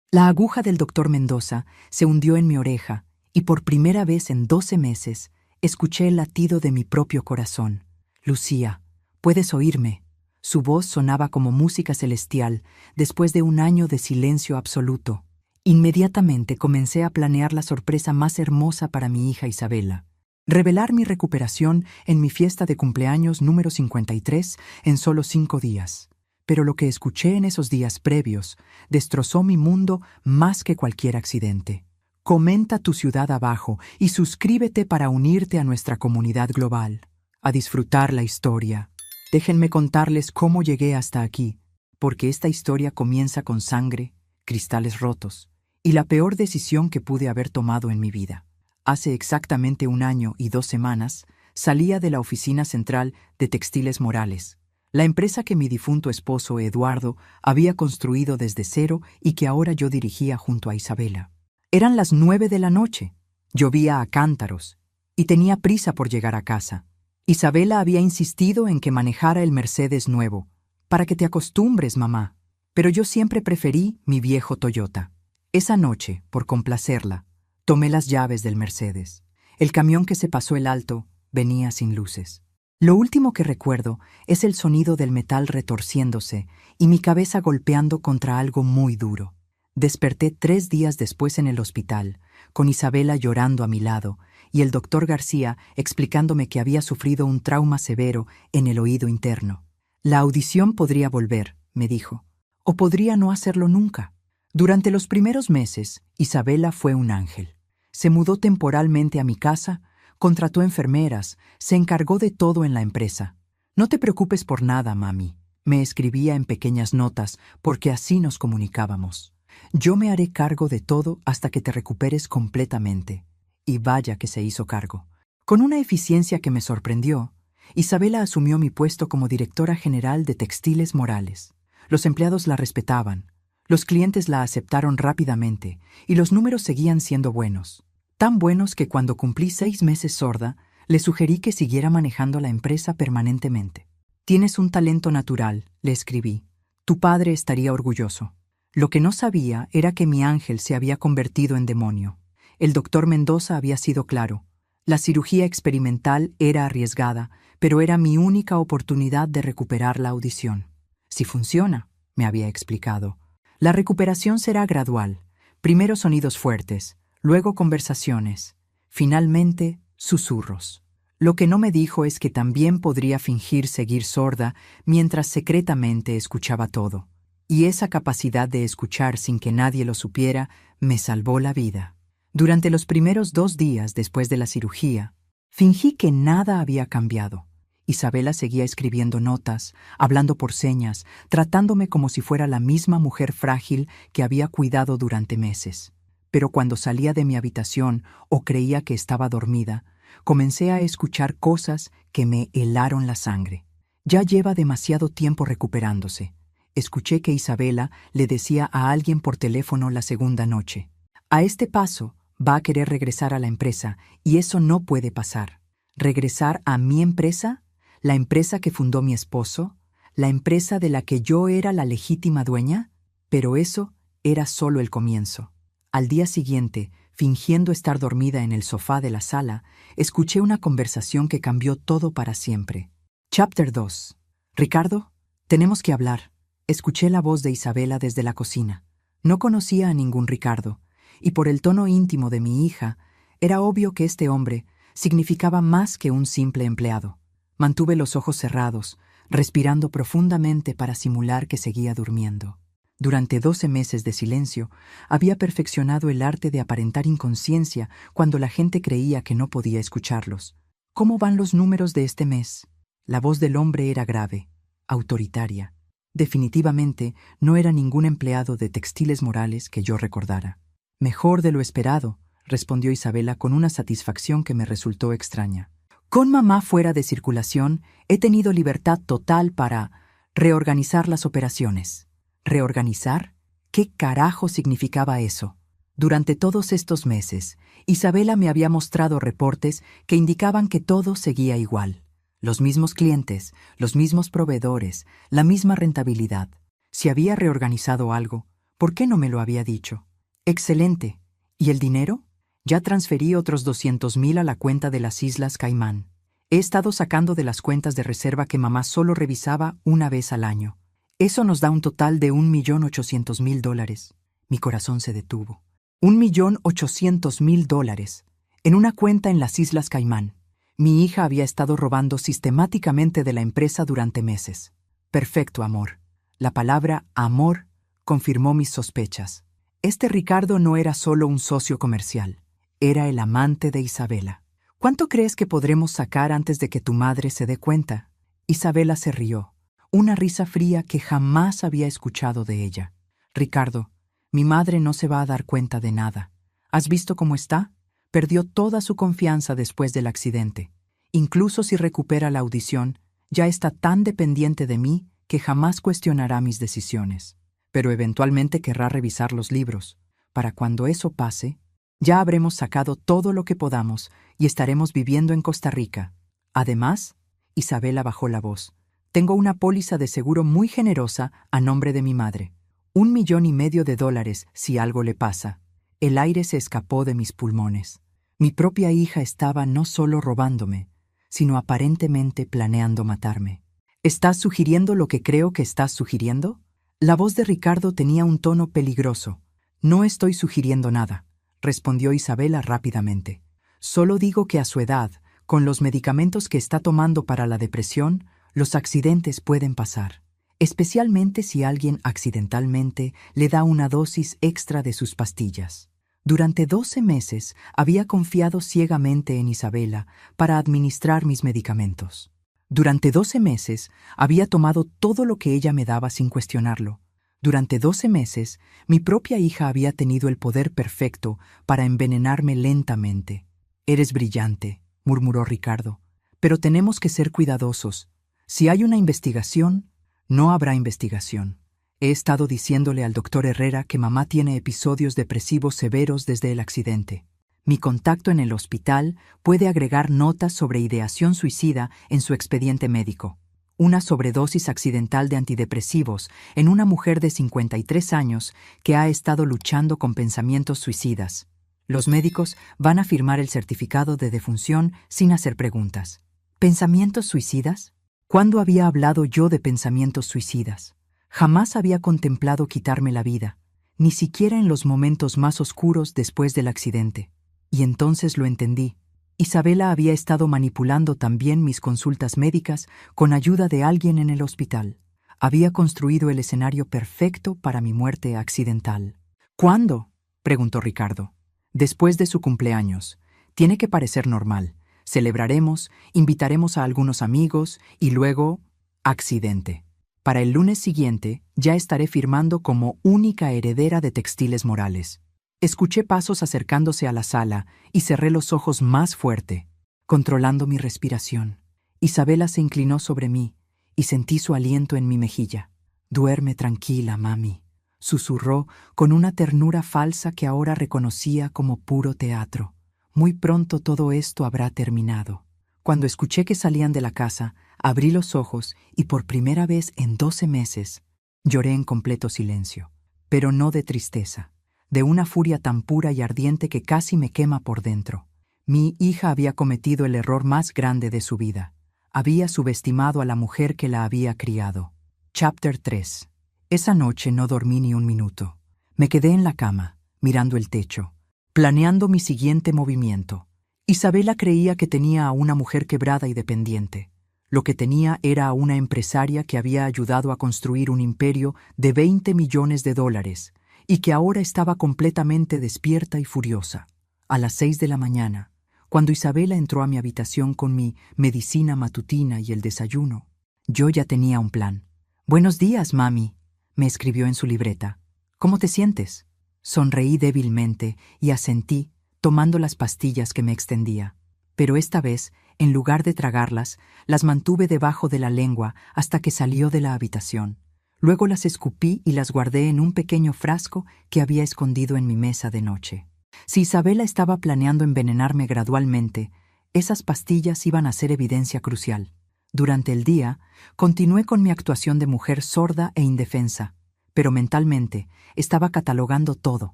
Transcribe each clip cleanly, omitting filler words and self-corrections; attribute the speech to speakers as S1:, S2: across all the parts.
S1: La aguja del doctor Mendoza se hundió en mi oreja y por primera vez en 12 meses escuché el latido de mi propio corazón. Lucía, ¿puedes oírme? Su voz sonaba como música celestial después de un año de silencio absoluto. Inmediatamente comencé a planear la sorpresa más hermosa para mi hija Isabela. Revelar mi recuperación en mi fiesta de cumpleaños número 53 en solo 5 días. Pero lo que escuché en esos días previos destrozó mi mundo más que cualquier accidente. Comenta tu ciudad abajo y suscríbete para unirte a nuestra comunidad global. A disfrutar la historia. Déjenme contarles cómo llegué hasta aquí, porque esta historia comienza con sangre, cristales rotos, y la peor decisión que pude haber tomado en mi vida. Hace exactamente 1 año y 2 semanas, salía de la oficina central de Textiles Morales, la empresa que mi difunto esposo Eduardo había construido desde cero y que ahora yo dirigía junto a Isabela. Eran las 9 de la noche, llovía a cántaros, y tenía prisa por llegar a casa. Isabela había insistido en que manejara el Mercedes nuevo, para que te acostumbres, mamá, pero yo siempre preferí mi viejo Toyota. Esa noche, por complacerla, tomé las llaves del Mercedes. El camión que se pasó el alto venía sin luces. Lo último que recuerdo es el sonido del metal retorciéndose y mi cabeza golpeando contra algo muy duro. Desperté 3 días después en el hospital, con Isabela llorando a mi lado y el doctor García explicándome que había sufrido un trauma severo en el oído interno. La audición podría volver, me dijo, o podría no hacerlo nunca. Durante los primeros meses, Isabela fue un ángel. Se mudó temporalmente a mi casa, contrató enfermeras, se encargó de todo en la empresa. No te preocupes por nada, mami, me escribía en pequeñas notas porque así nos comunicábamos. Yo me haré cargo de todo hasta que te recuperes completamente. Y vaya que se hizo cargo. Con una eficiencia que me sorprendió, Isabela asumió mi puesto como directora general de Textiles Morales. Los empleados la respetaban, los clientes la aceptaron rápidamente y los números seguían siendo buenos. Tan buenos que cuando cumplí 6 meses sorda, le sugerí que siguiera manejando la empresa permanentemente. Tienes un talento natural, le escribí. Tu padre estaría orgulloso. Lo que no sabía era que mi ángel se había convertido en demonio. El doctor Mendoza había sido claro. La cirugía experimental era arriesgada, pero era mi única oportunidad de recuperar la audición. Si funciona, me había explicado. La recuperación será gradual. Primero sonidos fuertes, luego conversaciones, finalmente susurros. Lo que no me dijo es que también podría fingir seguir sorda mientras secretamente escuchaba todo. Y esa capacidad de escuchar sin que nadie lo supiera me salvó la vida. Durante los primeros 2 días después de la cirugía, fingí que nada había cambiado. Isabela seguía escribiendo notas, hablando por señas, tratándome como si fuera la misma mujer frágil que había cuidado durante meses. Pero cuando salía de mi habitación o creía que estaba dormida, comencé a escuchar cosas que me helaron la sangre. Ya lleva demasiado tiempo recuperándose. Escuché que Isabela le decía a alguien por teléfono la segunda noche. A este paso, va a querer regresar a la empresa y eso no puede pasar. ¿Regresar a mi empresa? ¿La empresa que fundó mi esposo? ¿La empresa de la que yo era la legítima dueña? Pero eso era solo el comienzo. Al día siguiente, fingiendo estar dormida en el sofá de la sala, escuché una conversación que cambió todo para siempre. Chapter 2. Ricardo, tenemos que hablar. Escuché la voz de Isabela desde la cocina. No conocía a ningún Ricardo, y por el tono íntimo de mi hija, era obvio que este hombre significaba más que un simple empleado. Mantuve los ojos cerrados, respirando profundamente para simular que seguía durmiendo. Durante 12 meses de silencio, había perfeccionado el arte de aparentar inconsciencia cuando la gente creía que no podía escucharlos. ¿Cómo van los números de este mes? La voz del hombre era grave, autoritaria. Definitivamente no era ningún empleado de Textiles Morales que yo recordara. Mejor de lo esperado, respondió Isabela con una satisfacción que me resultó extraña. Con mamá fuera de circulación, he tenido libertad total para reorganizar las operaciones. ¿Reorganizar? ¿Qué carajo significaba eso? Durante todos estos meses, Isabela me había mostrado reportes que indicaban que todo seguía igual. Los mismos clientes, los mismos proveedores, la misma rentabilidad. Si había reorganizado algo, ¿Por qué no me lo había dicho? Excelente. ¿Y el dinero? Ya transferí otros 200,000 a la cuenta de las Islas Caimán. He estado sacando de las cuentas de reserva que mamá solo revisaba una vez al año. Eso nos da un total de $1,800,000. Mi corazón se detuvo. $1,800,000 en una cuenta en las Islas Caimán. Mi hija había estado robando sistemáticamente de la empresa durante meses. Perfecto, amor. La palabra amor confirmó mis sospechas. Este Ricardo no era solo un socio comercial, era el amante de Isabela. ¿Cuánto crees que podremos sacar antes de que tu madre se dé cuenta? Isabela se rió, una risa fría que jamás había escuchado de ella. Ricardo, mi madre no se va a dar cuenta de nada. ¿Has visto cómo está? Perdió toda su confianza después del accidente. Incluso si recupera la audición, ya está tan dependiente de mí que jamás cuestionará mis decisiones. Pero eventualmente querrá revisar los libros. Para cuando eso pase, ya habremos sacado todo lo que podamos y estaremos viviendo en Costa Rica. Además, Isabela bajó la voz. Tengo una póliza de seguro muy generosa a nombre de mi madre. $1,500,000 si algo le pasa. El aire se escapó de mis pulmones. Mi propia hija estaba no solo robándome, sino aparentemente planeando matarme. ¿Estás sugiriendo lo que creo que estás sugiriendo? La voz de Ricardo tenía un tono peligroso. No estoy sugiriendo nada, respondió Isabela rápidamente. Solo digo que a su edad, con los medicamentos que está tomando para la depresión, los accidentes pueden pasar, especialmente si alguien accidentalmente le da una dosis extra de sus pastillas. Durante 12 meses había confiado ciegamente en Isabela para administrar mis medicamentos. Durante 12 meses había tomado todo lo que ella me daba sin cuestionarlo. Durante 12 meses mi propia hija había tenido el poder perfecto para envenenarme lentamente. Eres brillante, murmuró Ricardo, pero tenemos que ser cuidadosos. Si hay una investigación, no habrá investigación. He estado diciéndole al doctor Herrera que mamá tiene episodios depresivos severos desde el accidente. Mi contacto en el hospital puede agregar notas sobre ideación suicida en su expediente médico. Una sobredosis accidental de antidepresivos en una mujer de 53 años que ha estado luchando con pensamientos suicidas. Los médicos van a firmar el certificado de defunción sin hacer preguntas. ¿Pensamientos suicidas? ¿Cuándo había hablado yo de pensamientos suicidas? Jamás había contemplado quitarme la vida, ni siquiera en los momentos más oscuros después del accidente. Y entonces lo entendí. Isabela había estado manipulando también mis consultas médicas con ayuda de alguien en el hospital. Había construido el escenario perfecto para mi muerte accidental. ¿Cuándo?, preguntó Ricardo. Después de su cumpleaños. Tiene que parecer normal. Celebraremos, invitaremos a algunos amigos y luego... accidente. Para el lunes siguiente ya estaré firmando como única heredera de Textiles Morales. Escuché pasos acercándose a la sala y cerré los ojos más fuerte, controlando mi respiración. Isabela se inclinó sobre mí y sentí su aliento en mi mejilla. «Duerme tranquila, mami», susurró con una ternura falsa que ahora reconocía como puro teatro. Muy pronto todo esto habrá terminado. Cuando escuché que salían de la casa, abrí los ojos y por primera vez en 12 meses lloré en completo silencio, pero no de tristeza, de una furia tan pura y ardiente que casi me quema por dentro. Mi hija había cometido el error más grande de su vida. Había subestimado a la mujer que la había criado. Chapter 3. Esa noche no dormí ni un minuto. Me quedé en la cama, mirando el techo, planeando mi siguiente movimiento. Isabela creía que tenía a una mujer quebrada y dependiente. Lo que tenía era a una empresaria que había ayudado a construir un imperio de $20 millones y que ahora estaba completamente despierta y furiosa. A las 6 de la mañana, cuando Isabela entró a mi habitación con mi medicina matutina y el desayuno, yo ya tenía un plan. «Buenos días, mami», me escribió en su libreta. «¿Cómo te sientes?» Sonreí débilmente y asentí, tomando las pastillas que me extendía. Pero esta vez, en lugar de tragarlas, las mantuve debajo de la lengua hasta que salió de la habitación. Luego las escupí y las guardé en un pequeño frasco que había escondido en mi mesa de noche. Si Isabela estaba planeando envenenarme gradualmente, esas pastillas iban a ser evidencia crucial. Durante el día, continué con mi actuación de mujer sorda e indefensa, pero mentalmente estaba catalogando todo: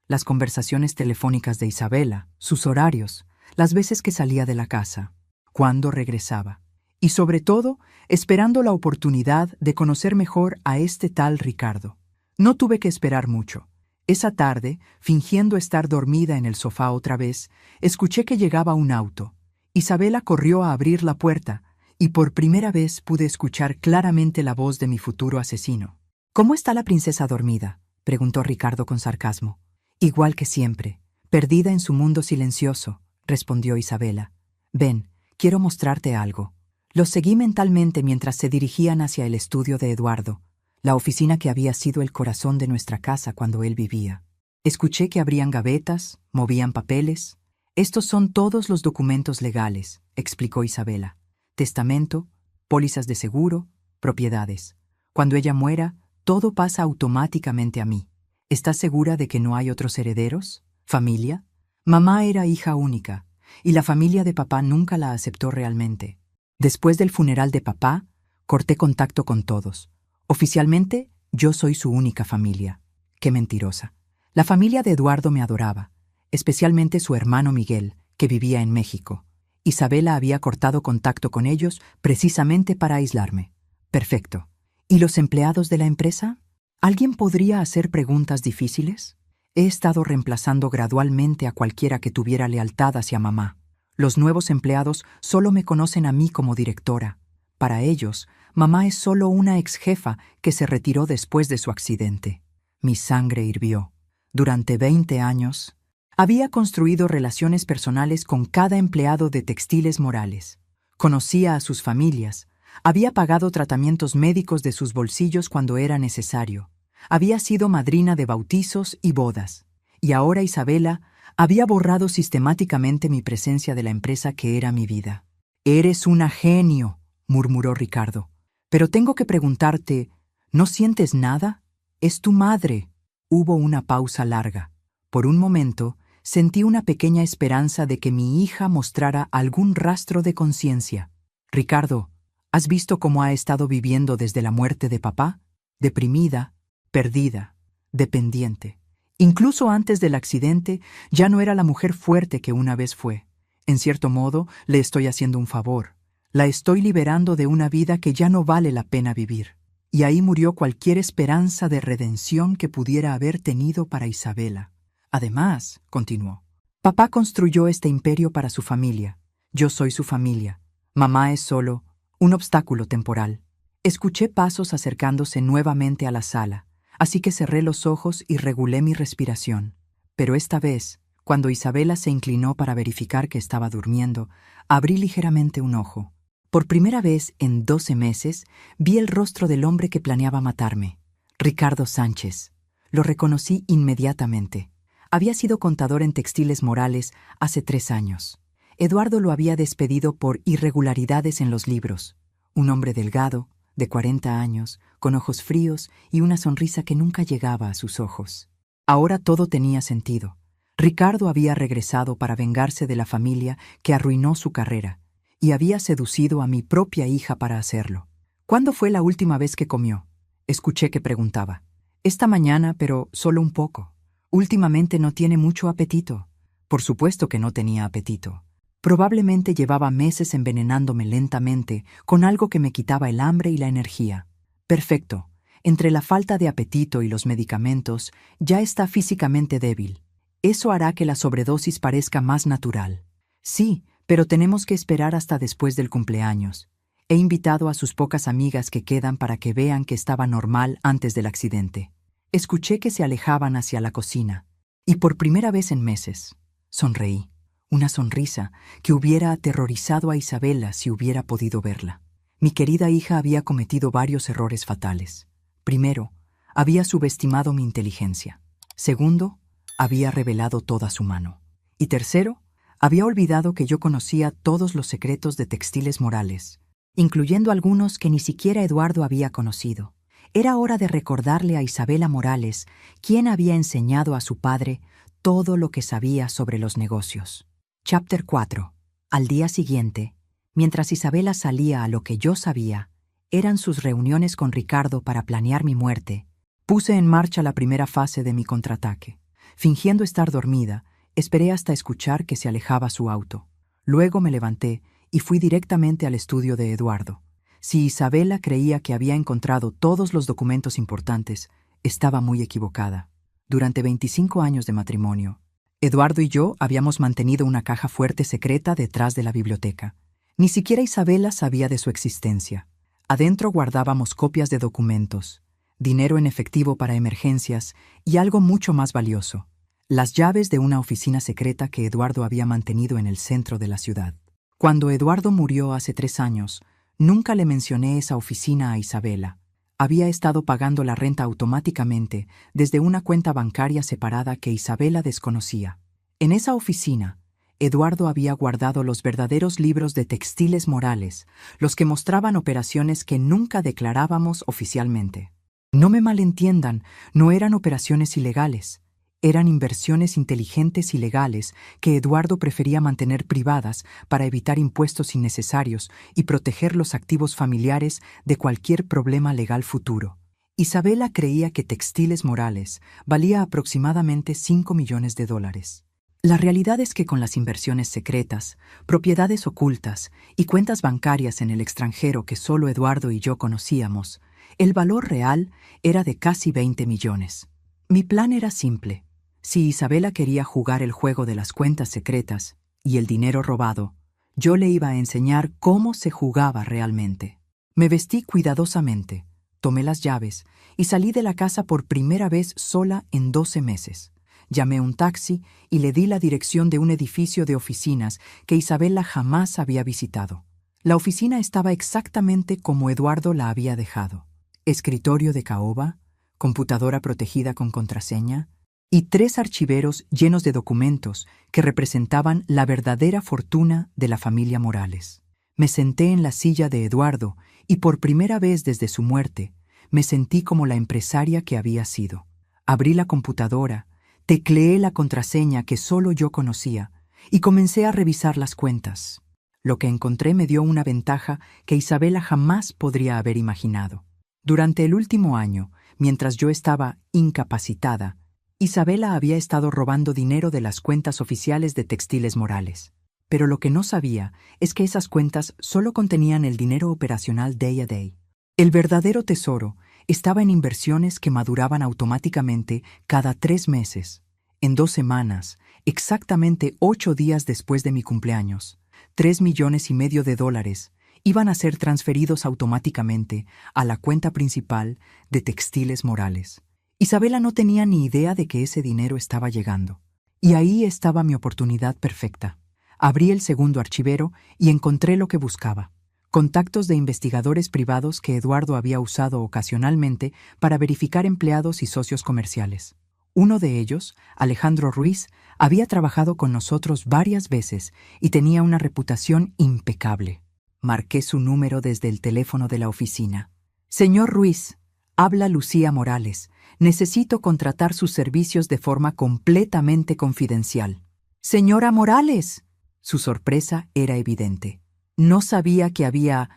S1: las conversaciones telefónicas de Isabela, sus horarios, las veces que salía de la casa, cuándo regresaba, y sobre todo, esperando la oportunidad de conocer mejor a este tal Ricardo. No tuve que esperar mucho. Esa tarde, fingiendo estar dormida en el sofá otra vez, escuché que llegaba un auto. Isabela corrió a abrir la puerta, y por primera vez pude escuchar claramente la voz de mi futuro asesino. «¿Cómo está la princesa dormida?», preguntó Ricardo con sarcasmo. «Igual que siempre, perdida en su mundo silencioso», respondió Isabela. «Ven, quiero mostrarte algo». Los seguí mentalmente mientras se dirigían hacia el estudio de Eduardo, la oficina que había sido el corazón de nuestra casa cuando él vivía. Escuché que abrían gavetas, movían papeles. «Estos son todos los documentos legales», explicó Isabela. «Testamento, pólizas de seguro, propiedades. Cuando ella muera, todo pasa automáticamente a mí. ¿Estás segura de que no hay otros herederos? ¿Familia? Mamá era hija única, y la familia de papá nunca la aceptó realmente. Después del funeral de papá, corté contacto con todos. Oficialmente, yo soy su única familia». Qué mentirosa. La familia de Eduardo me adoraba, especialmente su hermano Miguel, que vivía en México. Isabela había cortado contacto con ellos precisamente para aislarme. Perfecto. ¿Y los empleados de la empresa? ¿Alguien podría hacer preguntas difíciles? He estado reemplazando gradualmente a cualquiera que tuviera lealtad hacia mamá. Los nuevos empleados solo me conocen a mí como directora. Para ellos, mamá es solo una ex jefa que se retiró después de su accidente. Mi sangre hirvió. Durante 20 años, había construido relaciones personales con cada empleado de Textiles Morales. Conocía a sus familias. Había pagado tratamientos médicos de sus bolsillos cuando era necesario. Había sido madrina de bautizos y bodas. Y ahora Isabela había borrado sistemáticamente mi presencia de la empresa que era mi vida. «Eres una genio», murmuró Ricardo. «Pero tengo que preguntarte, ¿no sientes nada? Es tu madre». Hubo una pausa larga. Por un momento, sentí una pequeña esperanza de que mi hija mostrara algún rastro de conciencia. «Ricardo, ¿has visto cómo ha estado viviendo desde la muerte de papá? Deprimida, perdida, dependiente. Incluso antes del accidente, ya no era la mujer fuerte que una vez fue. En cierto modo, le estoy haciendo un favor. La estoy liberando de una vida que ya no vale la pena vivir». Y ahí murió cualquier esperanza de redención que pudiera haber tenido para Isabela. «Además», continuó, «papá construyó este imperio para su familia. Yo soy su familia. Mamá es solo un obstáculo temporal». Escuché pasos acercándose nuevamente a la sala, así que cerré los ojos y regulé mi respiración. Pero esta vez, cuando Isabela se inclinó para verificar que estaba durmiendo, abrí ligeramente un ojo. Por primera vez en 12 meses, vi el rostro del hombre que planeaba matarme. Ricardo Sánchez. Lo reconocí inmediatamente. Había sido contador en Textiles Morales hace 3 años. Eduardo lo había despedido por irregularidades en los libros. Un hombre delgado, de 40 años, con ojos fríos y una sonrisa que nunca llegaba a sus ojos. Ahora todo tenía sentido. Ricardo había regresado para vengarse de la familia que arruinó su carrera, y había seducido a mi propia hija para hacerlo. «¿Cuándo fue la última vez que comió?», escuché que preguntaba. «Esta mañana, pero solo un poco. Últimamente no tiene mucho apetito». Por supuesto que no tenía apetito. Probablemente llevaba meses envenenándome lentamente con algo que me quitaba el hambre y la energía. Perfecto. Entre la falta de apetito y los medicamentos, ya está físicamente débil. Eso hará que la sobredosis parezca más natural. Sí, pero tenemos que esperar hasta después del cumpleaños. He invitado a sus pocas amigas que quedan para que vean que estaba normal antes del accidente. Escuché que se alejaban hacia la cocina. Y por primera vez en meses, sonreí. Una sonrisa que hubiera aterrorizado a Isabela si hubiera podido verla. Mi querida hija había cometido varios errores fatales. Primero, había subestimado mi inteligencia. Segundo, había revelado toda su mano. Y tercero, había olvidado que yo conocía todos los secretos de Textiles Morales, incluyendo algunos que ni siquiera Eduardo había conocido. Era hora de recordarle a Isabela Morales quién había enseñado a su padre todo lo que sabía sobre los negocios. Chapter 4. Al día siguiente, mientras Isabela salía a lo que yo sabía, eran sus reuniones con Ricardo para planear mi muerte. Puse en marcha la primera fase de mi contraataque. Fingiendo estar dormida, esperé hasta escuchar que se alejaba su auto. Luego me levanté y fui directamente al estudio de Eduardo. Si Isabela creía que había encontrado todos los documentos importantes, estaba muy equivocada. Durante 25 años de matrimonio, Eduardo y yo habíamos mantenido una caja fuerte secreta detrás de la biblioteca. Ni siquiera Isabela sabía de su existencia. Adentro guardábamos copias de documentos, dinero en efectivo para emergencias y algo mucho más valioso: las llaves de una oficina secreta que Eduardo había mantenido en el centro de la ciudad. Cuando Eduardo murió hace 3 años, nunca le mencioné esa oficina a Isabela. Había estado pagando la renta automáticamente desde una cuenta bancaria separada que Isabela desconocía. En esa oficina, Eduardo había guardado los verdaderos libros de Textiles Morales, los que mostraban operaciones que nunca declarábamos oficialmente. No me malentiendan, no eran operaciones ilegales. Eran inversiones inteligentes y legales que Eduardo prefería mantener privadas para evitar impuestos innecesarios y proteger los activos familiares de cualquier problema legal futuro. Isabela creía que Textiles Morales valía aproximadamente $5 millones. La realidad es que con las inversiones secretas, propiedades ocultas y cuentas bancarias en el extranjero que solo Eduardo y yo conocíamos, el valor real era de casi 20 millones. Mi plan era simple. Si Isabela quería jugar el juego de las cuentas secretas y el dinero robado, yo le iba a enseñar cómo se jugaba realmente. Me vestí cuidadosamente, tomé las llaves y salí de la casa por primera vez sola en 12 meses. Llamé un taxi y le di la dirección de un edificio de oficinas que Isabela jamás había visitado. La oficina estaba exactamente como Eduardo la había dejado: escritorio de caoba, computadora protegida con contraseña y 3 archiveros llenos de documentos que representaban la verdadera fortuna de la familia Morales. Me senté en la silla de Eduardo y por primera vez desde su muerte me sentí como la empresaria que había sido. Abrí la computadora, tecleé la contraseña que solo yo conocía y comencé a revisar las cuentas. Lo que encontré me dio una ventaja que Isabela jamás podría haber imaginado. Durante el último año, mientras yo estaba incapacitada, Isabela había estado robando dinero de las cuentas oficiales de Textiles Morales. Pero lo que no sabía es que esas cuentas solo contenían el dinero operacional day a day. El verdadero tesoro estaba en inversiones que maduraban automáticamente cada 3 meses. En 2 semanas, exactamente 8 días después de mi cumpleaños, $3,5 millones iban a ser transferidos automáticamente a la cuenta principal de Textiles Morales. Isabela no tenía ni idea de que ese dinero estaba llegando. Y ahí estaba mi oportunidad perfecta. Abrí el segundo archivero y encontré lo que buscaba: contactos de investigadores privados que Eduardo había usado ocasionalmente para verificar empleados y socios comerciales. Uno de ellos, Alejandro Ruiz, había trabajado con nosotros varias veces y tenía una reputación impecable. Marqué su número desde el teléfono de la oficina. «Señor Ruiz, habla Lucía Morales. Necesito contratar sus servicios de forma completamente confidencial». «¡Señora Morales!». Su sorpresa era evidente. ¿No sabía que había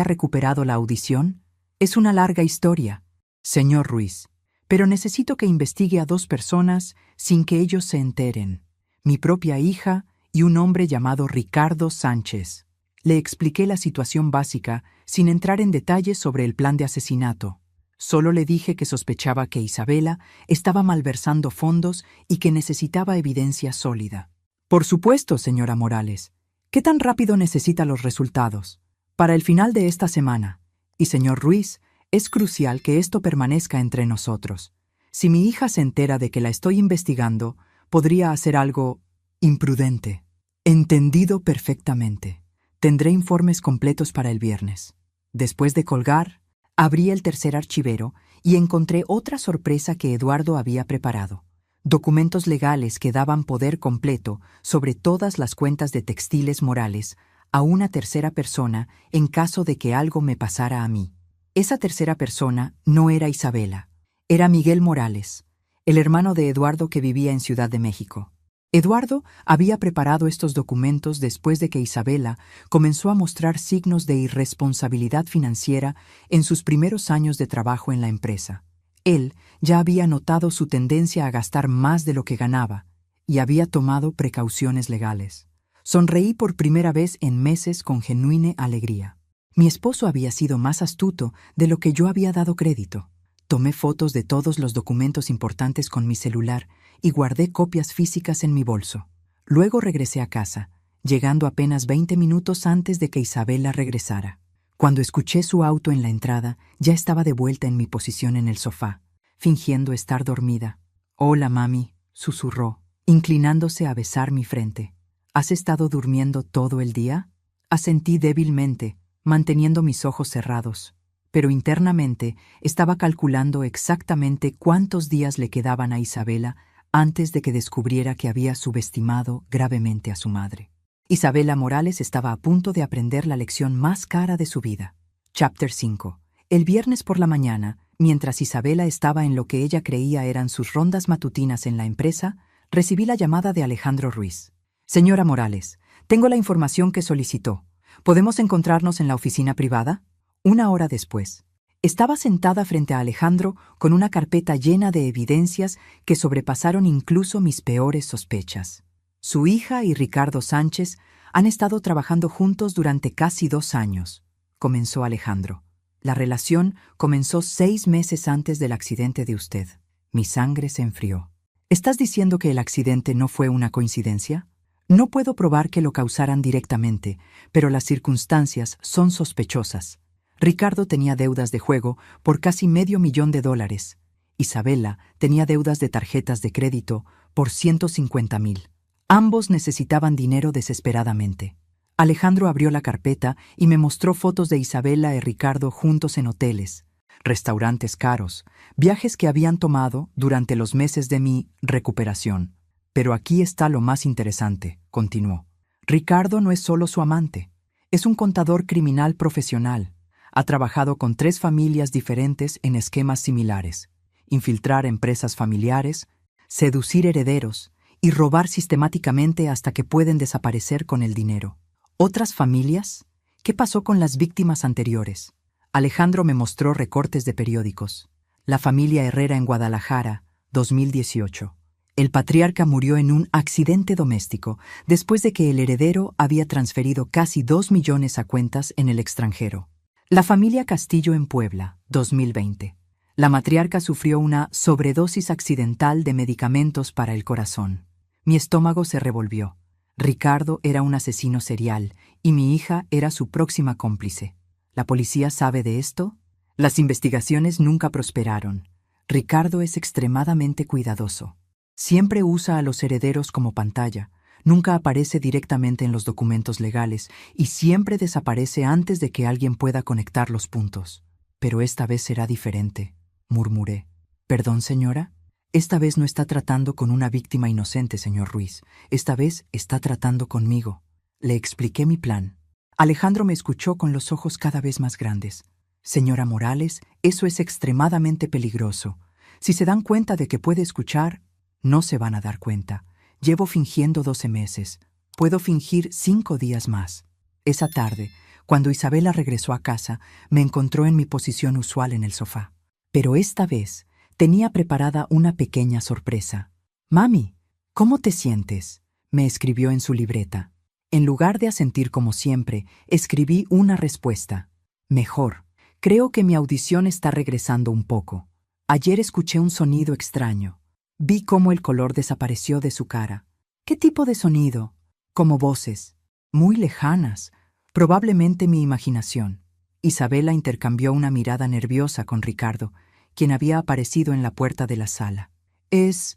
S1: recuperado la audición? Es una larga historia. «Señor Ruiz, pero necesito que investigue a 2 personas sin que ellos se enteren: mi propia hija y un hombre llamado Ricardo Sánchez». Le expliqué la situación básica sin entrar en detalles sobre el plan de asesinato. Solo le dije que sospechaba que Isabela estaba malversando fondos y que necesitaba evidencia sólida. «Por supuesto, señora Morales. ¿Qué tan rápido necesita los resultados?» «Para el final de esta semana. Y, señor Ruiz, es crucial que esto permanezca entre nosotros. Si mi hija se entera de que la estoy investigando, podría hacer algo imprudente». «Entendido perfectamente. Tendré informes completos para el viernes». Después de colgar, abrí el tercer archivero y encontré otra sorpresa que Eduardo había preparado: documentos legales que daban poder completo sobre todas las cuentas de Textiles Morales a una tercera persona en caso de que algo me pasara a mí. Esa tercera persona no era Isabela, era Miguel Morales, el hermano de Eduardo que vivía en Ciudad de México. Eduardo había preparado estos documentos después de que Isabela comenzó a mostrar signos de irresponsabilidad financiera en sus primeros años de trabajo en la empresa. Él ya había notado su tendencia a gastar más de lo que ganaba y había tomado precauciones legales. Sonreí por primera vez en meses con genuina alegría. Mi esposo había sido más astuto de lo que yo había dado crédito. Tomé fotos de todos los documentos importantes con mi celular y guardé copias físicas en mi bolso. Luego regresé a casa, llegando apenas 20 minutos antes de que Isabela regresara. Cuando escuché su auto en la entrada, ya estaba de vuelta en mi posición en el sofá, fingiendo estar dormida. «Hola, mami», susurró, inclinándose a besar mi frente. «¿Has estado durmiendo todo el día?». Asentí débilmente, manteniendo mis ojos cerrados, pero internamente estaba calculando exactamente cuántos días le quedaban a Isabela antes de que descubriera que había subestimado gravemente a su madre. Isabela Morales estaba a punto de aprender la lección más cara de su vida. Chapter 5. El viernes por la mañana, mientras Isabela estaba en lo que ella creía eran sus rondas matutinas en la empresa, recibí la llamada de Alejandro Ruiz. «Señora Morales, tengo la información que solicitó. ¿Podemos encontrarnos en la oficina privada?». Una hora después, estaba sentada frente a Alejandro con una carpeta llena de evidencias que sobrepasaron incluso mis peores sospechas. Su hija y Ricardo Sánchez han estado trabajando juntos durante casi 2 años, comenzó Alejandro. La relación comenzó 6 meses antes del accidente de usted. Mi sangre se enfrió. ¿Estás diciendo que el accidente no fue una coincidencia? No puedo probar que lo causaran directamente, pero las circunstancias son sospechosas. Ricardo tenía deudas de juego por casi $500,000. Isabela tenía deudas de tarjetas de crédito por 150,000. Ambos necesitaban dinero desesperadamente. Alejandro abrió la carpeta y me mostró fotos de Isabela y Ricardo juntos en hoteles, restaurantes caros, viajes que habían tomado durante los meses de mi recuperación. Pero aquí está lo más interesante, continuó. Ricardo no es solo su amante, es un contador criminal profesional. Ha trabajado con 3 familias diferentes en esquemas similares: infiltrar empresas familiares, seducir herederos y robar sistemáticamente hasta que pueden desaparecer con el dinero. ¿Otras familias? ¿Qué pasó con las víctimas anteriores? Alejandro me mostró recortes de periódicos. La familia Herrera en Guadalajara, 2018. El patriarca murió en un accidente doméstico después de que el heredero había transferido casi 2 millones a cuentas en el extranjero. La familia Castillo en Puebla, 2020. La matriarca sufrió una sobredosis accidental de medicamentos para el corazón. Mi estómago se revolvió. Ricardo era un asesino serial y mi hija era su próxima cómplice. ¿La policía sabe de esto? Las investigaciones nunca prosperaron. Ricardo es extremadamente cuidadoso. Siempre usa a los herederos como pantalla. Nunca aparece directamente en los documentos legales y siempre desaparece antes de que alguien pueda conectar los puntos. Pero esta vez será diferente, murmuré. ¿Perdón, señora? Esta vez no está tratando con una víctima inocente, señor Ruiz. Esta vez está tratando conmigo. Le expliqué mi plan. Alejandro me escuchó con los ojos cada vez más grandes. Señora Morales, eso es extremadamente peligroso. Si se dan cuenta de que puede escuchar, no se van a dar cuenta. Llevo fingiendo 12 meses. Puedo fingir 5 días más. Esa tarde, cuando Isabela regresó a casa, me encontró en mi posición usual en el sofá. Pero esta vez tenía preparada una pequeña sorpresa. «Mami, ¿cómo te sientes?», me escribió en su libreta. En lugar de asentir como siempre, escribí una respuesta. «Mejor. Creo que mi audición está regresando un poco. Ayer escuché un sonido extraño. Vi cómo el color desapareció de su cara. ¿Qué tipo de sonido? Como voces. Muy lejanas. Probablemente mi imaginación». Isabela intercambió una mirada nerviosa con Ricardo, quien había aparecido en la puerta de la sala. Es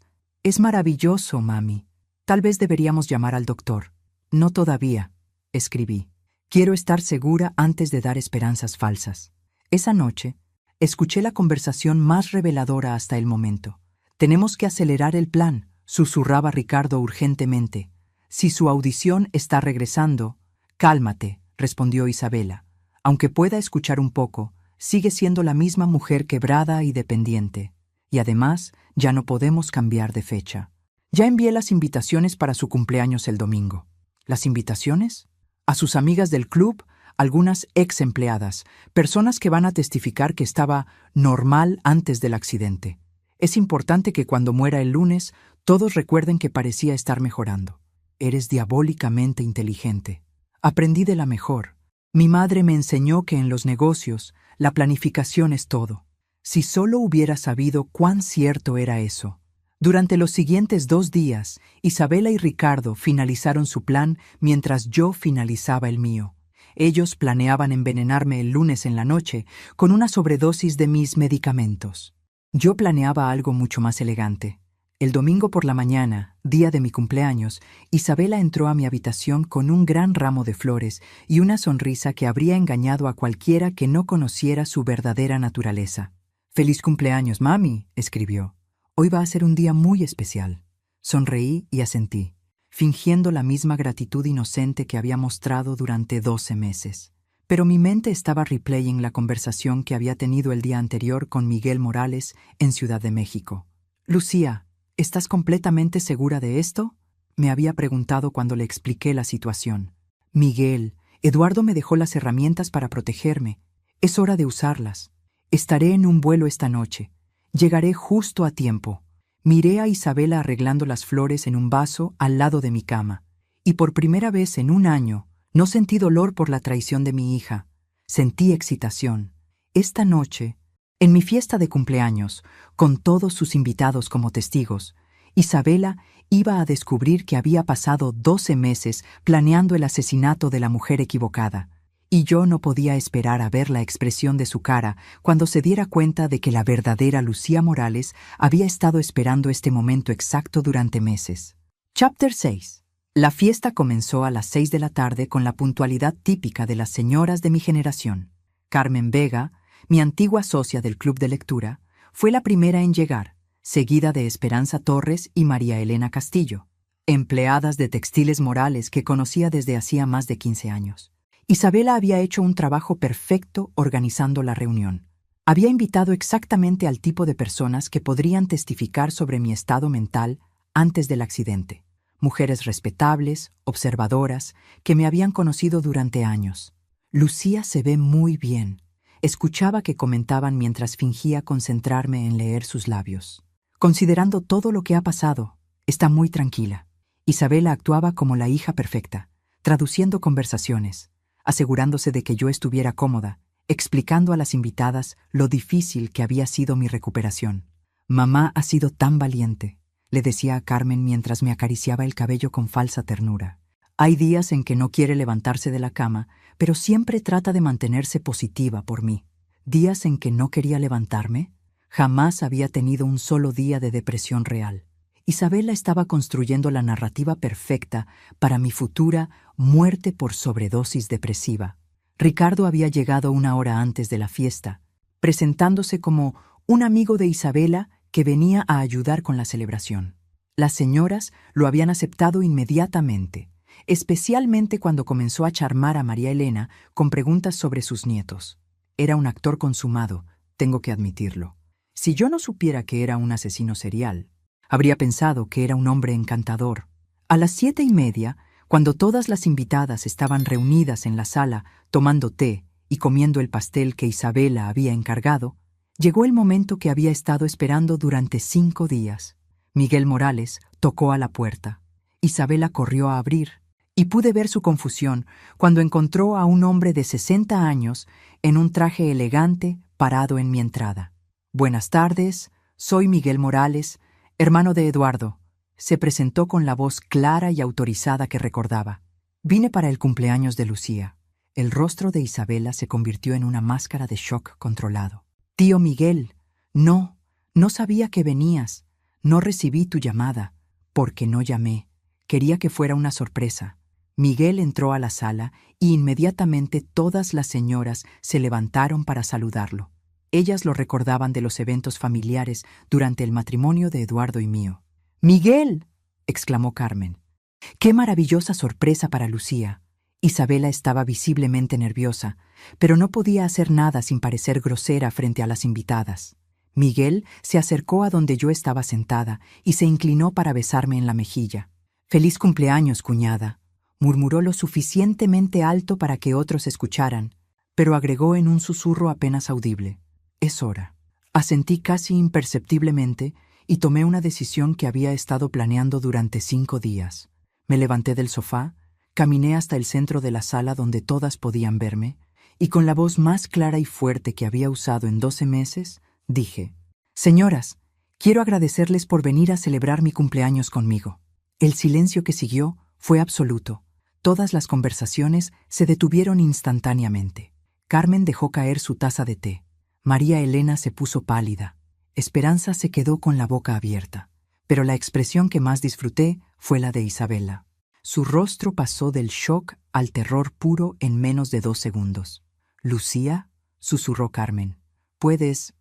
S1: maravilloso, mami. Tal vez deberíamos llamar al doctor». «No todavía», escribí. «Quiero estar segura antes de dar esperanzas falsas». Esa noche, escuché la conversación más reveladora hasta el momento. «Tenemos que acelerar el plan», susurraba Ricardo urgentemente. «Si su audición está regresando». «Cálmate», respondió Isabela. «Aunque pueda escuchar un poco, sigue siendo la misma mujer quebrada y dependiente. Y además, ya no podemos cambiar de fecha. Ya envié las invitaciones para su cumpleaños el domingo. ¿Las invitaciones? A sus amigas del club, algunas ex empleadas, personas que van a testificar que estaba normal antes del accidente. Es importante que cuando muera el lunes, todos recuerden que parecía estar mejorando. Eres diabólicamente inteligente. Aprendí de la mejor. Mi madre me enseñó que en los negocios, la planificación es todo. Si solo hubiera sabido cuán cierto era eso. Durante los siguientes 2 días, Isabela y Ricardo finalizaron su plan mientras yo finalizaba el mío. Ellos planeaban envenenarme el lunes en la noche con una sobredosis de mis medicamentos. Yo planeaba algo mucho más elegante. El domingo por la mañana, día de mi cumpleaños, Isabela entró a mi habitación con un gran ramo de flores y una sonrisa que habría engañado a cualquiera que no conociera su verdadera naturaleza. «Feliz cumpleaños, mami», escribió. «Hoy va a ser un día muy especial». Sonreí y asentí, fingiendo la misma gratitud inocente que había mostrado durante 12 meses. Pero mi mente estaba replaying la conversación que había tenido el día anterior con Miguel Morales en Ciudad de México. «Lucía, ¿estás completamente segura de esto?», me había preguntado cuando le expliqué la situación. «Miguel, Eduardo me dejó las herramientas para protegerme. Es hora de usarlas. Estaré en un vuelo esta noche. Llegaré justo a tiempo». Miré a Isabela arreglando las flores en un vaso al lado de mi cama, y por primera vez en un año no sentí dolor por la traición de mi hija. Sentí excitación. Esta noche, en mi fiesta de cumpleaños, con todos sus invitados como testigos, Isabela iba a descubrir que había pasado 12 meses planeando el asesinato de la mujer equivocada, y yo no podía esperar a ver la expresión de su cara cuando se diera cuenta de que la verdadera Lucía Morales había estado esperando este momento exacto durante meses. Chapter 6. La fiesta comenzó a las 6 de la tarde con la puntualidad típica de las señoras de mi generación. Carmen Vega, mi antigua socia del club de lectura, fue la primera en llegar, seguida de Esperanza Torres y María Elena Castillo, empleadas de Textiles Morales que conocía desde hacía más de 15 años. Isabela había hecho un trabajo perfecto organizando la reunión. Había invitado exactamente al tipo de personas que podrían testificar sobre mi estado mental antes del accidente. Mujeres respetables, observadoras, que me habían conocido durante años. «Lucía se ve muy bien», escuchaba que comentaban mientras fingía concentrarme en leer sus labios. «Considerando todo lo que ha pasado, está muy tranquila». Isabela actuaba como la hija perfecta, traduciendo conversaciones, asegurándose de que yo estuviera cómoda, explicando a las invitadas lo difícil que había sido mi recuperación. «Mamá ha sido tan valiente», le decía a Carmen mientras me acariciaba el cabello con falsa ternura. «Hay días en que no quiere levantarse de la cama, pero siempre trata de mantenerse positiva por mí. Días en que no quería levantarme, jamás había tenido un solo día de depresión real». Isabela estaba construyendo la narrativa perfecta para mi futura muerte por sobredosis depresiva. Ricardo había llegado 1 hora antes de la fiesta, presentándose como un amigo de Isabela que venía a ayudar con la celebración. Las señoras lo habían aceptado inmediatamente, especialmente cuando comenzó a charmar a María Elena con preguntas sobre sus nietos. Era un actor consumado, tengo que admitirlo. Si yo no supiera que era un asesino serial, habría pensado que era un hombre encantador. A las 7:30, cuando todas las invitadas estaban reunidas en la sala tomando té y comiendo el pastel que Isabela había encargado, llegó el momento que había estado esperando durante 5 días. Miguel Morales tocó a la puerta. Isabela corrió a abrir, y pude ver su confusión cuando encontró a un hombre de 60 años en un traje elegante parado en mi entrada. «Buenas tardes, soy Miguel Morales, hermano de Eduardo», se presentó con la voz clara y autorizada que recordaba. «Vine para el cumpleaños de Lucía». El rostro de Isabela se convirtió en una máscara de shock controlado. «Tío Miguel, no sabía que venías. No recibí tu llamada, porque no llamé. Quería que fuera una sorpresa». Miguel entró a la sala y inmediatamente todas las señoras se levantaron para saludarlo. Ellas lo recordaban de los eventos familiares durante el matrimonio de Eduardo y mío. «¡Miguel!», exclamó Carmen. «¡Qué maravillosa sorpresa para Lucía!». Isabela estaba visiblemente nerviosa, pero no podía hacer nada sin parecer grosera frente a las invitadas. Miguel se acercó a donde yo estaba sentada y se inclinó para besarme en la mejilla. «Feliz cumpleaños, cuñada», murmuró lo suficientemente alto para que otros escucharan, pero agregó en un susurro apenas audible: «Es hora». Asentí casi imperceptiblemente y tomé una decisión que había estado planeando durante 5 días. Me levanté del sofá, caminé hasta el centro de la sala donde todas podían verme, y con la voz más clara y fuerte que había usado en 12 meses, dije: «Señoras, quiero agradecerles por venir a celebrar mi cumpleaños conmigo». El silencio que siguió fue absoluto. Todas las conversaciones se detuvieron instantáneamente. Carmen dejó caer su taza de té. María Elena se puso pálida. Esperanza se quedó con la boca abierta. Pero la expresión que más disfruté fue la de Isabela. Su rostro pasó del shock al terror puro en menos de 2 segundos. «Lucía», susurró Carmen. ¿Puedes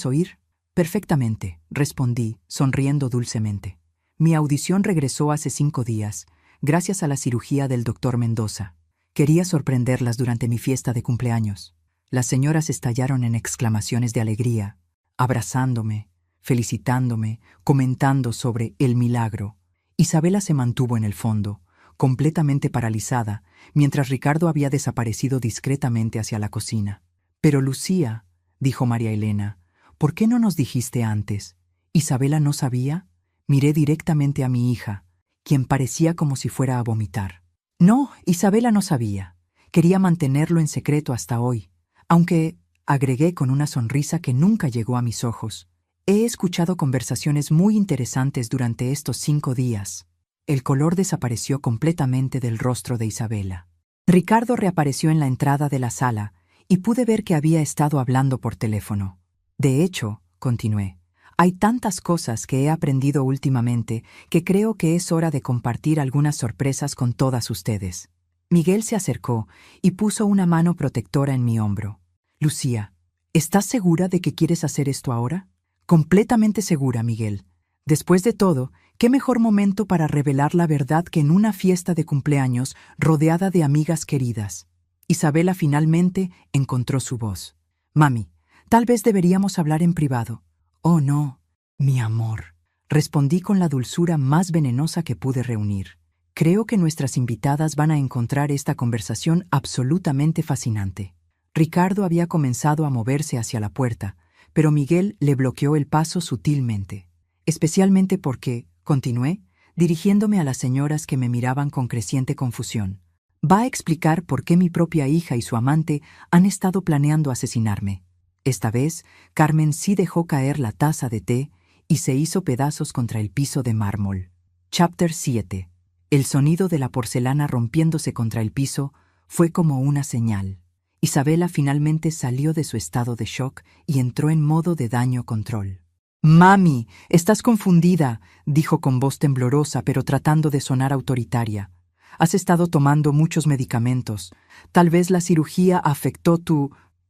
S1: oír?» «Perfectamente», respondí, sonriendo dulcemente. Mi audición regresó hace 5 días, gracias a la cirugía del doctor Mendoza. Quería sorprenderlas durante mi fiesta de cumpleaños. Las señoras estallaron en exclamaciones de alegría, abrazándome, felicitándome, comentando sobre el milagro. Isabela se mantuvo en el fondo, completamente paralizada, mientras Ricardo había desaparecido discretamente hacia la cocina. «Pero Lucía», dijo María Elena, «¿por qué no nos dijiste antes? ¿Isabela no sabía?» Miré directamente a mi hija, quien parecía como si fuera a vomitar. «No, Isabela no sabía. Quería mantenerlo en secreto hasta hoy. Aunque», agregué con una sonrisa que nunca llegó a mis ojos, «he escuchado conversaciones muy interesantes durante estos 5 días». El color desapareció completamente del rostro de Isabela. Ricardo reapareció en la entrada de la sala y pude ver que había estado hablando por teléfono. «De hecho», continué, «hay tantas cosas que he aprendido últimamente que creo que es hora de compartir algunas sorpresas con todas ustedes». Miguel se acercó y puso una mano protectora en mi hombro. «Lucía, ¿estás segura de que quieres hacer esto ahora?» «Completamente segura, Miguel. Después de todo, ¿qué mejor momento para revelar la verdad que en una fiesta de cumpleaños rodeada de amigas queridas?» Isabela finalmente encontró su voz. «Mami, tal vez deberíamos hablar en privado». «Oh, no, mi amor», respondí con la dulzura más venenosa que pude reunir. «Creo que nuestras invitadas van a encontrar esta conversación absolutamente fascinante». Ricardo había comenzado a moverse hacia la puerta, pero Miguel le bloqueó el paso sutilmente. «Especialmente porque», continué, dirigiéndome a las señoras que me miraban con creciente confusión, «va a explicar por qué mi propia hija y su amante han estado planeando asesinarme». Esta vez, Carmen sí dejó caer la taza de té y se hizo pedazos contra el piso de mármol. Chapter 7. El sonido de la porcelana rompiéndose contra el piso fue como una señal. Isabela finalmente salió de su estado de shock y entró en modo de daño control. «Mami, estás confundida», dijo con voz temblorosa pero tratando de sonar autoritaria. «Has estado tomando muchos medicamentos. Tal vez la cirugía afectó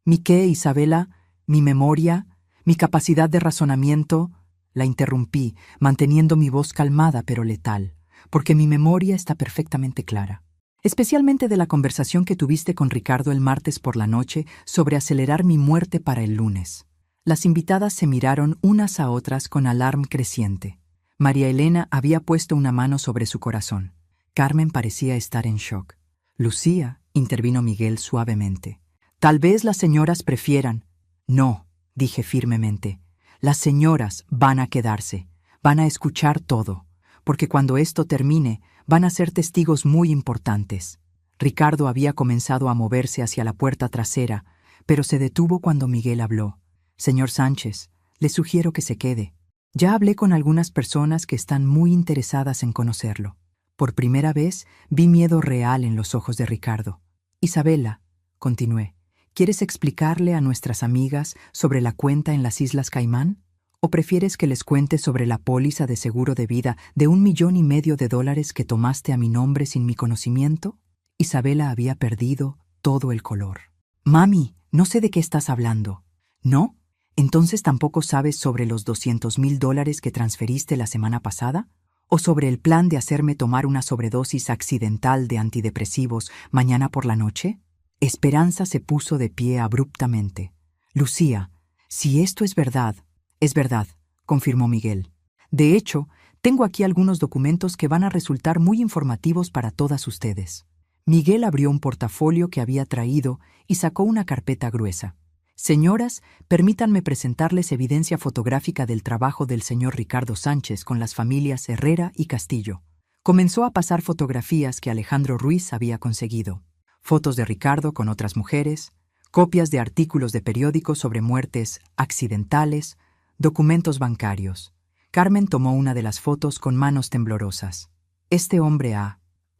S1: ¿Mi qué, Isabela? ¿Mi memoria? ¿Mi capacidad de razonamiento?» La interrumpí, manteniendo mi voz calmada pero letal, porque mi memoria está perfectamente clara. Especialmente de la conversación que tuviste con Ricardo el martes por la noche sobre acelerar mi muerte para el lunes. Las invitadas se miraron unas a otras con alarma creciente. María Elena había puesto una mano sobre su corazón. Carmen parecía estar en shock. «Lucía», intervino Miguel suavemente, «tal vez las señoras prefieran». «No», dije firmemente, «las señoras van a quedarse, van a escuchar todo, porque cuando esto termine van a ser testigos muy importantes». Ricardo había comenzado a moverse hacia la puerta trasera, pero se detuvo cuando Miguel habló. «Señor Sánchez, le sugiero que se quede. Ya hablé con algunas personas que están muy interesadas en conocerlo». Por primera vez vi miedo real en los ojos de Ricardo. «Isabela», continué, ¿quieres explicarle a nuestras amigas sobre la cuenta en las Islas Caimán? ¿O prefieres que les cuente sobre la póliza de seguro de vida de $1,500,000 que tomaste a mi nombre sin mi conocimiento?» Isabela había perdido todo el color. «Mami, no sé de qué estás hablando». «¿No? ¿Entonces tampoco sabes sobre los $200,000 que transferiste la semana pasada? ¿O sobre el plan de hacerme tomar una sobredosis accidental de antidepresivos mañana por la noche?» Esperanza se puso de pie abruptamente. «Lucía, si esto es verdad, Es verdad, confirmó Miguel. De hecho, tengo aquí algunos documentos que van a resultar muy informativos para todas ustedes. Miguel abrió un portafolio que había traído y sacó una carpeta gruesa. Señoras, permítanme presentarles evidencia fotográfica del trabajo del señor Ricardo Sánchez con las familias Herrera y Castillo. Comenzó a pasar fotografías que Alejandro Ruiz había conseguido. Fotos de Ricardo con otras mujeres, copias de artículos de periódicos sobre muertes accidentales, documentos bancarios. Carmen tomó una de las fotos con manos temblorosas. ¿Este hombre ha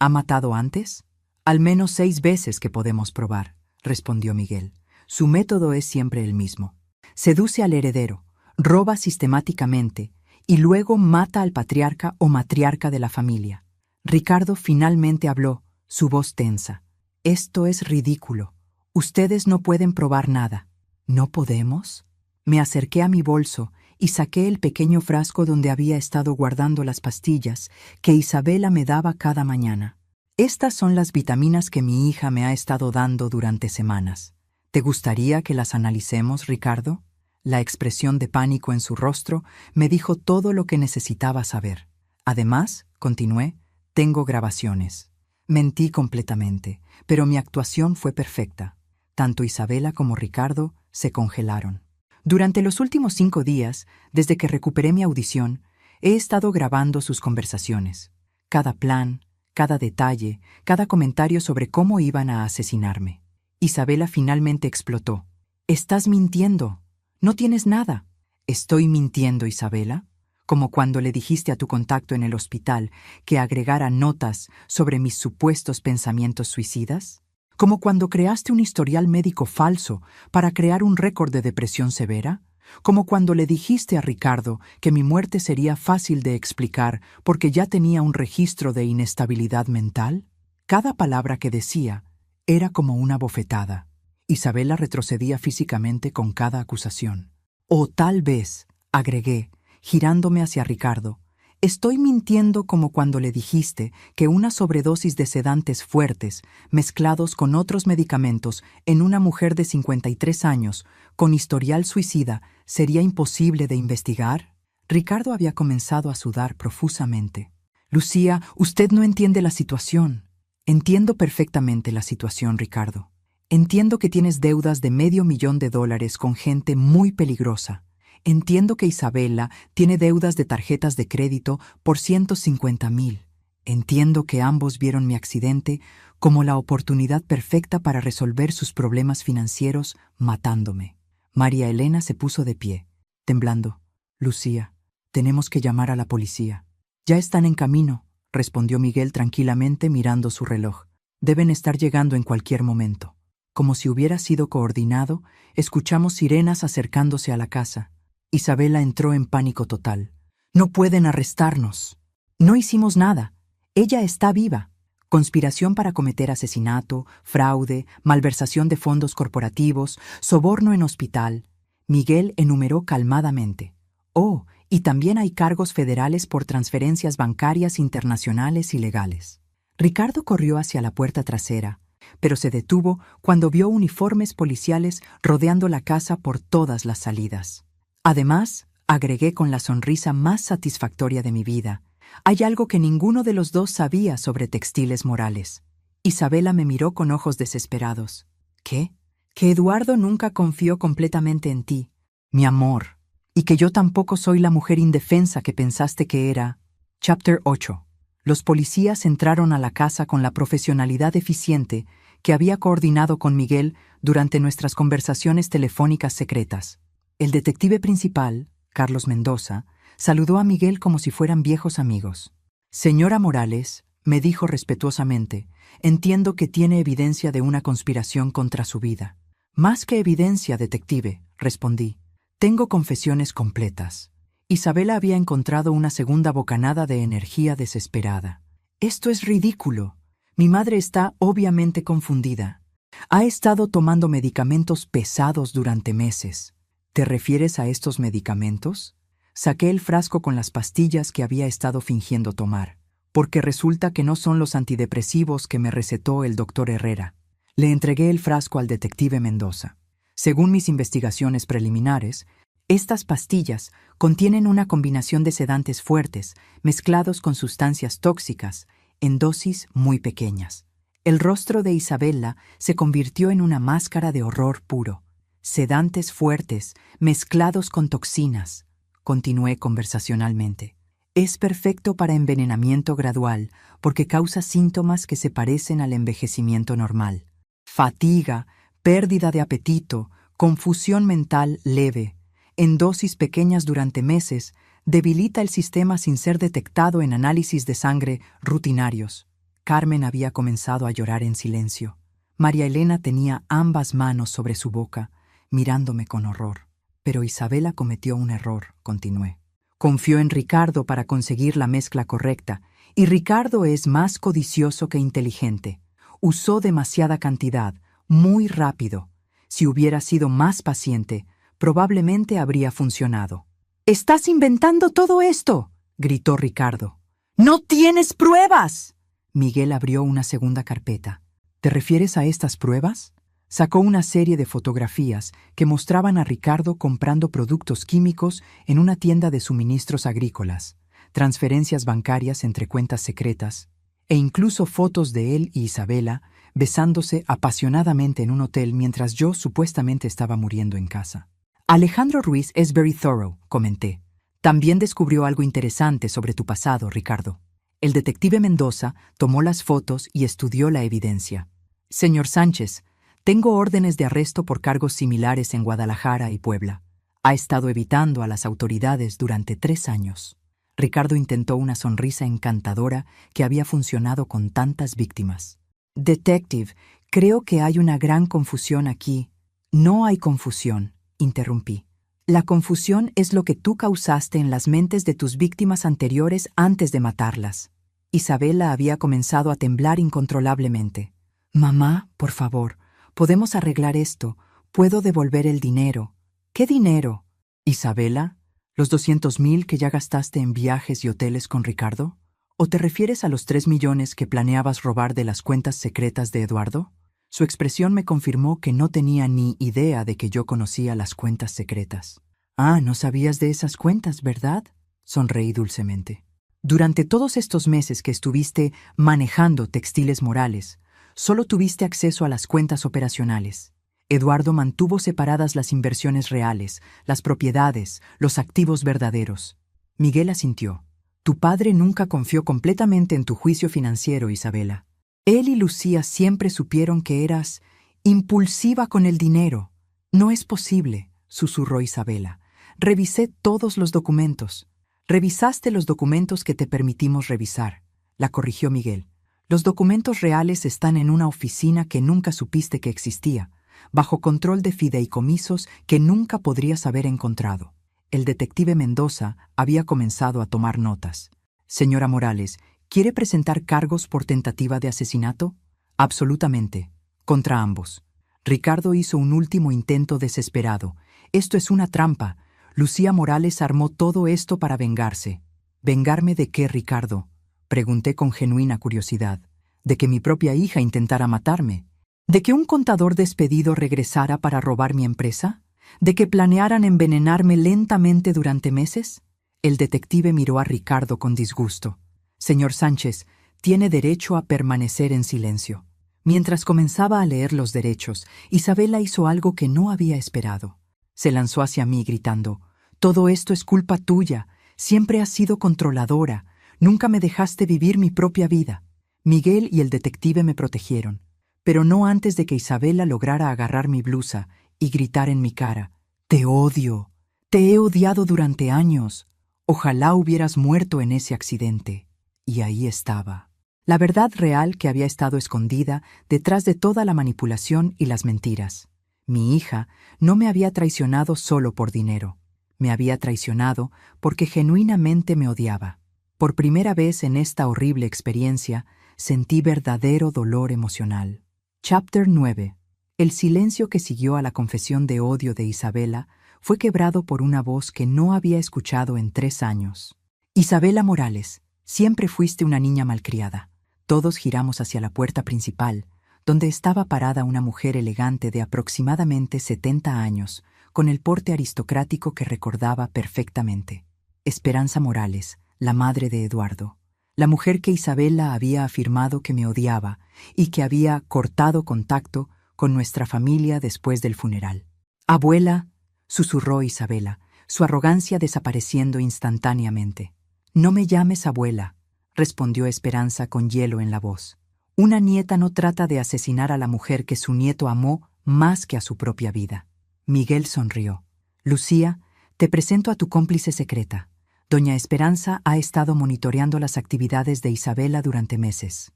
S1: matado antes? Al menos 6 veces que podemos probar, respondió Miguel. Su método es siempre el mismo. Seduce al heredero, roba sistemáticamente y luego mata al patriarca o matriarca de la familia. Ricardo finalmente habló, su voz tensa. Esto es ridículo. Ustedes no pueden probar nada. ¿No podemos? Me acerqué a mi bolso y saqué el pequeño frasco donde había estado guardando las pastillas que Isabela me daba cada mañana. Estas son las vitaminas que mi hija me ha estado dando durante semanas. ¿Te gustaría que las analicemos, Ricardo? La expresión de pánico en su rostro me dijo todo lo que necesitaba saber. Además, continué, tengo grabaciones. Mentí completamente, pero mi actuación fue perfecta. Tanto Isabela como Ricardo se congelaron. Durante los últimos 5 días, desde que recuperé mi audición, he estado grabando sus conversaciones. Cada plan, cada detalle, cada comentario sobre cómo iban a asesinarme. Isabela finalmente explotó. «Estás mintiendo. No tienes nada». «¿Estoy mintiendo, Isabela?» Como cuando le dijiste a tu contacto en el hospital que agregara notas sobre mis supuestos pensamientos suicidas. Como cuando creaste un historial médico falso para crear un récord de depresión severa. Como cuando le dijiste a Ricardo que mi muerte sería fácil de explicar porque ya tenía un registro de inestabilidad mental. Cada palabra que decía era como una bofetada. Isabela retrocedía físicamente con cada acusación. O tal vez, agregué, girándome hacia Ricardo, estoy mintiendo como cuando le dijiste que una sobredosis de sedantes fuertes, mezclados con otros medicamentos en una mujer de 53 años, con historial suicida, sería imposible de investigar. Ricardo había comenzado a sudar profusamente. «Lucía, usted no entiende la situación». «Entiendo perfectamente la situación, Ricardo. Entiendo que tienes deudas de $500,000 con gente muy peligrosa. Entiendo que Isabela tiene deudas de tarjetas de crédito por $150,000. Entiendo que ambos vieron mi accidente como la oportunidad perfecta para resolver sus problemas financieros matándome». María Elena se puso de pie, temblando. «Lucía, tenemos que llamar a la policía». «Ya están en camino», respondió Miguel tranquilamente mirando su reloj. «Deben estar llegando en cualquier momento». Como si hubiera sido coordinado, escuchamos sirenas acercándose a la casa. Isabela entró en pánico total. «No pueden arrestarnos». «No hicimos nada. Ella está viva». Conspiración para cometer asesinato, fraude, malversación de fondos corporativos, soborno en hospital. Miguel enumeró calmadamente. «Oh, y también hay cargos federales por transferencias bancarias internacionales ilegales». Ricardo corrió hacia la puerta trasera, pero se detuvo cuando vio uniformes policiales rodeando la casa por todas las salidas. «Además», agregué con la sonrisa más satisfactoria de mi vida, «hay algo que ninguno de los dos sabía sobre Textiles Morales». Isabela me miró con ojos desesperados. «¿Qué?» «Que Eduardo nunca confió completamente en ti, mi amor, y que yo tampoco soy la mujer indefensa que pensaste que era». Chapter 8. Los policías entraron a la casa con la profesionalidad eficiente que había coordinado con Miguel durante nuestras conversaciones telefónicas secretas. El detective principal, Carlos Mendoza, saludó a Miguel como si fueran viejos amigos. «Señora Morales», me dijo respetuosamente, «entiendo que tiene evidencia de una conspiración contra su vida». «Más que evidencia, detective», respondí. «Tengo confesiones completas». Isabela había encontrado una segunda bocanada de energía desesperada. «Esto es ridículo. Mi madre está obviamente confundida. Ha estado tomando medicamentos pesados durante meses». «¿Te refieres a estos medicamentos?» Saqué el frasco con las pastillas que había estado fingiendo tomar, porque resulta que no son los antidepresivos que me recetó el doctor Herrera. Le entregué el frasco al detective Mendoza. Según mis investigaciones preliminares, Estas pastillas contienen una combinación de sedantes fuertes mezclados con sustancias tóxicas en dosis muy pequeñas. El rostro de Isabela se convirtió en una máscara de horror puro. Sedantes fuertes mezclados con toxinas, continué conversacionalmente. Es perfecto para envenenamiento gradual porque causa síntomas que se parecen al envejecimiento normal. Fatiga, pérdida de apetito, confusión mental leve, en dosis pequeñas durante meses, debilita el sistema sin ser detectado en análisis de sangre rutinarios. Carmen había comenzado a llorar en silencio. María Elena tenía ambas manos sobre su boca, mirándome con horror. Pero Isabela cometió un error, continué. Confió en Ricardo para conseguir la mezcla correcta, y Ricardo es más codicioso que inteligente. Usó demasiada cantidad, muy rápido. Si hubiera sido más paciente, probablemente habría funcionado. «¡Estás inventando todo esto!», gritó Ricardo. «¡No tienes pruebas!». Miguel abrió una segunda carpeta. «¿Te refieres a estas pruebas?». Sacó una serie de fotografías que mostraban a Ricardo comprando productos químicos en una tienda de suministros agrícolas, transferencias bancarias entre cuentas secretas, e incluso fotos de él y Isabela besándose apasionadamente en un hotel mientras yo supuestamente estaba muriendo en casa. «Alejandro Ruiz es very thorough», comenté. «También descubrió algo interesante sobre tu pasado, Ricardo». El detective Mendoza tomó las fotos y estudió la evidencia. «Señor Sánchez, tengo órdenes de arresto por cargos similares en Guadalajara y Puebla. Ha estado evitando a las autoridades durante 3 años». Ricardo intentó una sonrisa encantadora que había funcionado con tantas víctimas. «Detective, creo que hay una gran confusión aquí». «No hay confusión», interrumpí. «La confusión es lo que tú causaste en las mentes de tus víctimas anteriores antes de matarlas». Isabela había comenzado a temblar incontrolablemente. «Mamá, por favor, podemos arreglar esto. Puedo devolver el dinero». «¿Qué dinero?». «Isabela, ¿los 200,000 que ya gastaste en viajes y hoteles con Ricardo? ¿O te refieres a los 3 millones que planeabas robar de las cuentas secretas de Eduardo?». Su expresión me confirmó que no tenía ni idea de que yo conocía las cuentas secretas. «Ah, no sabías de esas cuentas, ¿verdad?», sonreí dulcemente. «Durante todos estos meses que estuviste manejando Textiles Morales, solo tuviste acceso a las cuentas operacionales. Eduardo mantuvo separadas las inversiones reales, las propiedades, los activos verdaderos». Miguel asintió. «Tu padre nunca confió completamente en tu juicio financiero, Isabela. Él y Lucía siempre supieron que eras impulsiva con el dinero». «No es posible», susurró Isabela. «Revisé todos los documentos». «Revisaste los documentos que te permitimos revisar», la corrigió Miguel. «Los documentos reales están en una oficina que nunca supiste que existía, bajo control de fideicomisos que nunca podrías haber encontrado». El detective Mendoza había comenzado a tomar notas. «Señora Morales, ¿quiere presentar cargos por tentativa de asesinato?». «Absolutamente. Contra ambos». Ricardo hizo un último intento desesperado. «Esto es una trampa. Lucía Morales armó todo esto para vengarse». «¿Vengarme de qué, Ricardo?», pregunté con genuina curiosidad. «¿De que mi propia hija intentara matarme? ¿De que un contador despedido regresara para robar mi empresa? ¿De que planearan envenenarme lentamente durante meses?». El detective miró a Ricardo con disgusto. «Señor Sánchez, tiene derecho a permanecer en silencio». Mientras comenzaba a leer los derechos, Isabela hizo algo que no había esperado. Se lanzó hacia mí gritando: «Todo esto es culpa tuya. Siempre has sido controladora. Nunca me dejaste vivir mi propia vida». Miguel y el detective me protegieron, pero no antes de que Isabela lograra agarrar mi blusa y gritar en mi cara: «Te odio. Te he odiado durante años. Ojalá hubieras muerto en ese accidente». Y ahí estaba. La verdad real que había estado escondida detrás de toda la manipulación y las mentiras. Mi hija no me había traicionado solo por dinero. Me había traicionado porque genuinamente me odiaba. Por primera vez en esta horrible experiencia, sentí verdadero dolor emocional. Chapter 9. El silencio que siguió a la confesión de odio de Isabela fue quebrado por una voz que no había escuchado en 3 años. «Isabela Morales, siempre fuiste una niña malcriada». Todos giramos hacia la puerta principal, donde estaba parada una mujer elegante de aproximadamente 70 años, con el porte aristocrático que recordaba perfectamente. Esperanza Morales, la madre de Eduardo, la mujer que Isabela había afirmado que me odiaba y que había cortado contacto con nuestra familia después del funeral. «Abuela», susurró Isabela, su arrogancia desapareciendo instantáneamente. «No me llames abuela», respondió Esperanza con hielo en la voz. «Una nieta no trata de asesinar a la mujer que su nieto amó más que a su propia vida». Miguel sonrió. «Lucía, te presento a tu cómplice secreta. Doña Esperanza ha estado monitoreando las actividades de Isabela durante meses».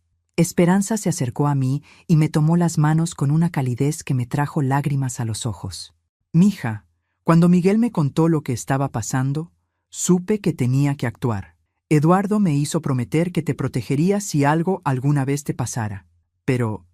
S1: Esperanza se acercó a mí y me tomó las manos con una calidez que me trajo lágrimas a los ojos. «Mija, cuando Miguel me contó lo que estaba pasando, supe que tenía que actuar. Eduardo me hizo prometer que te protegería si algo alguna vez te pasara. Pero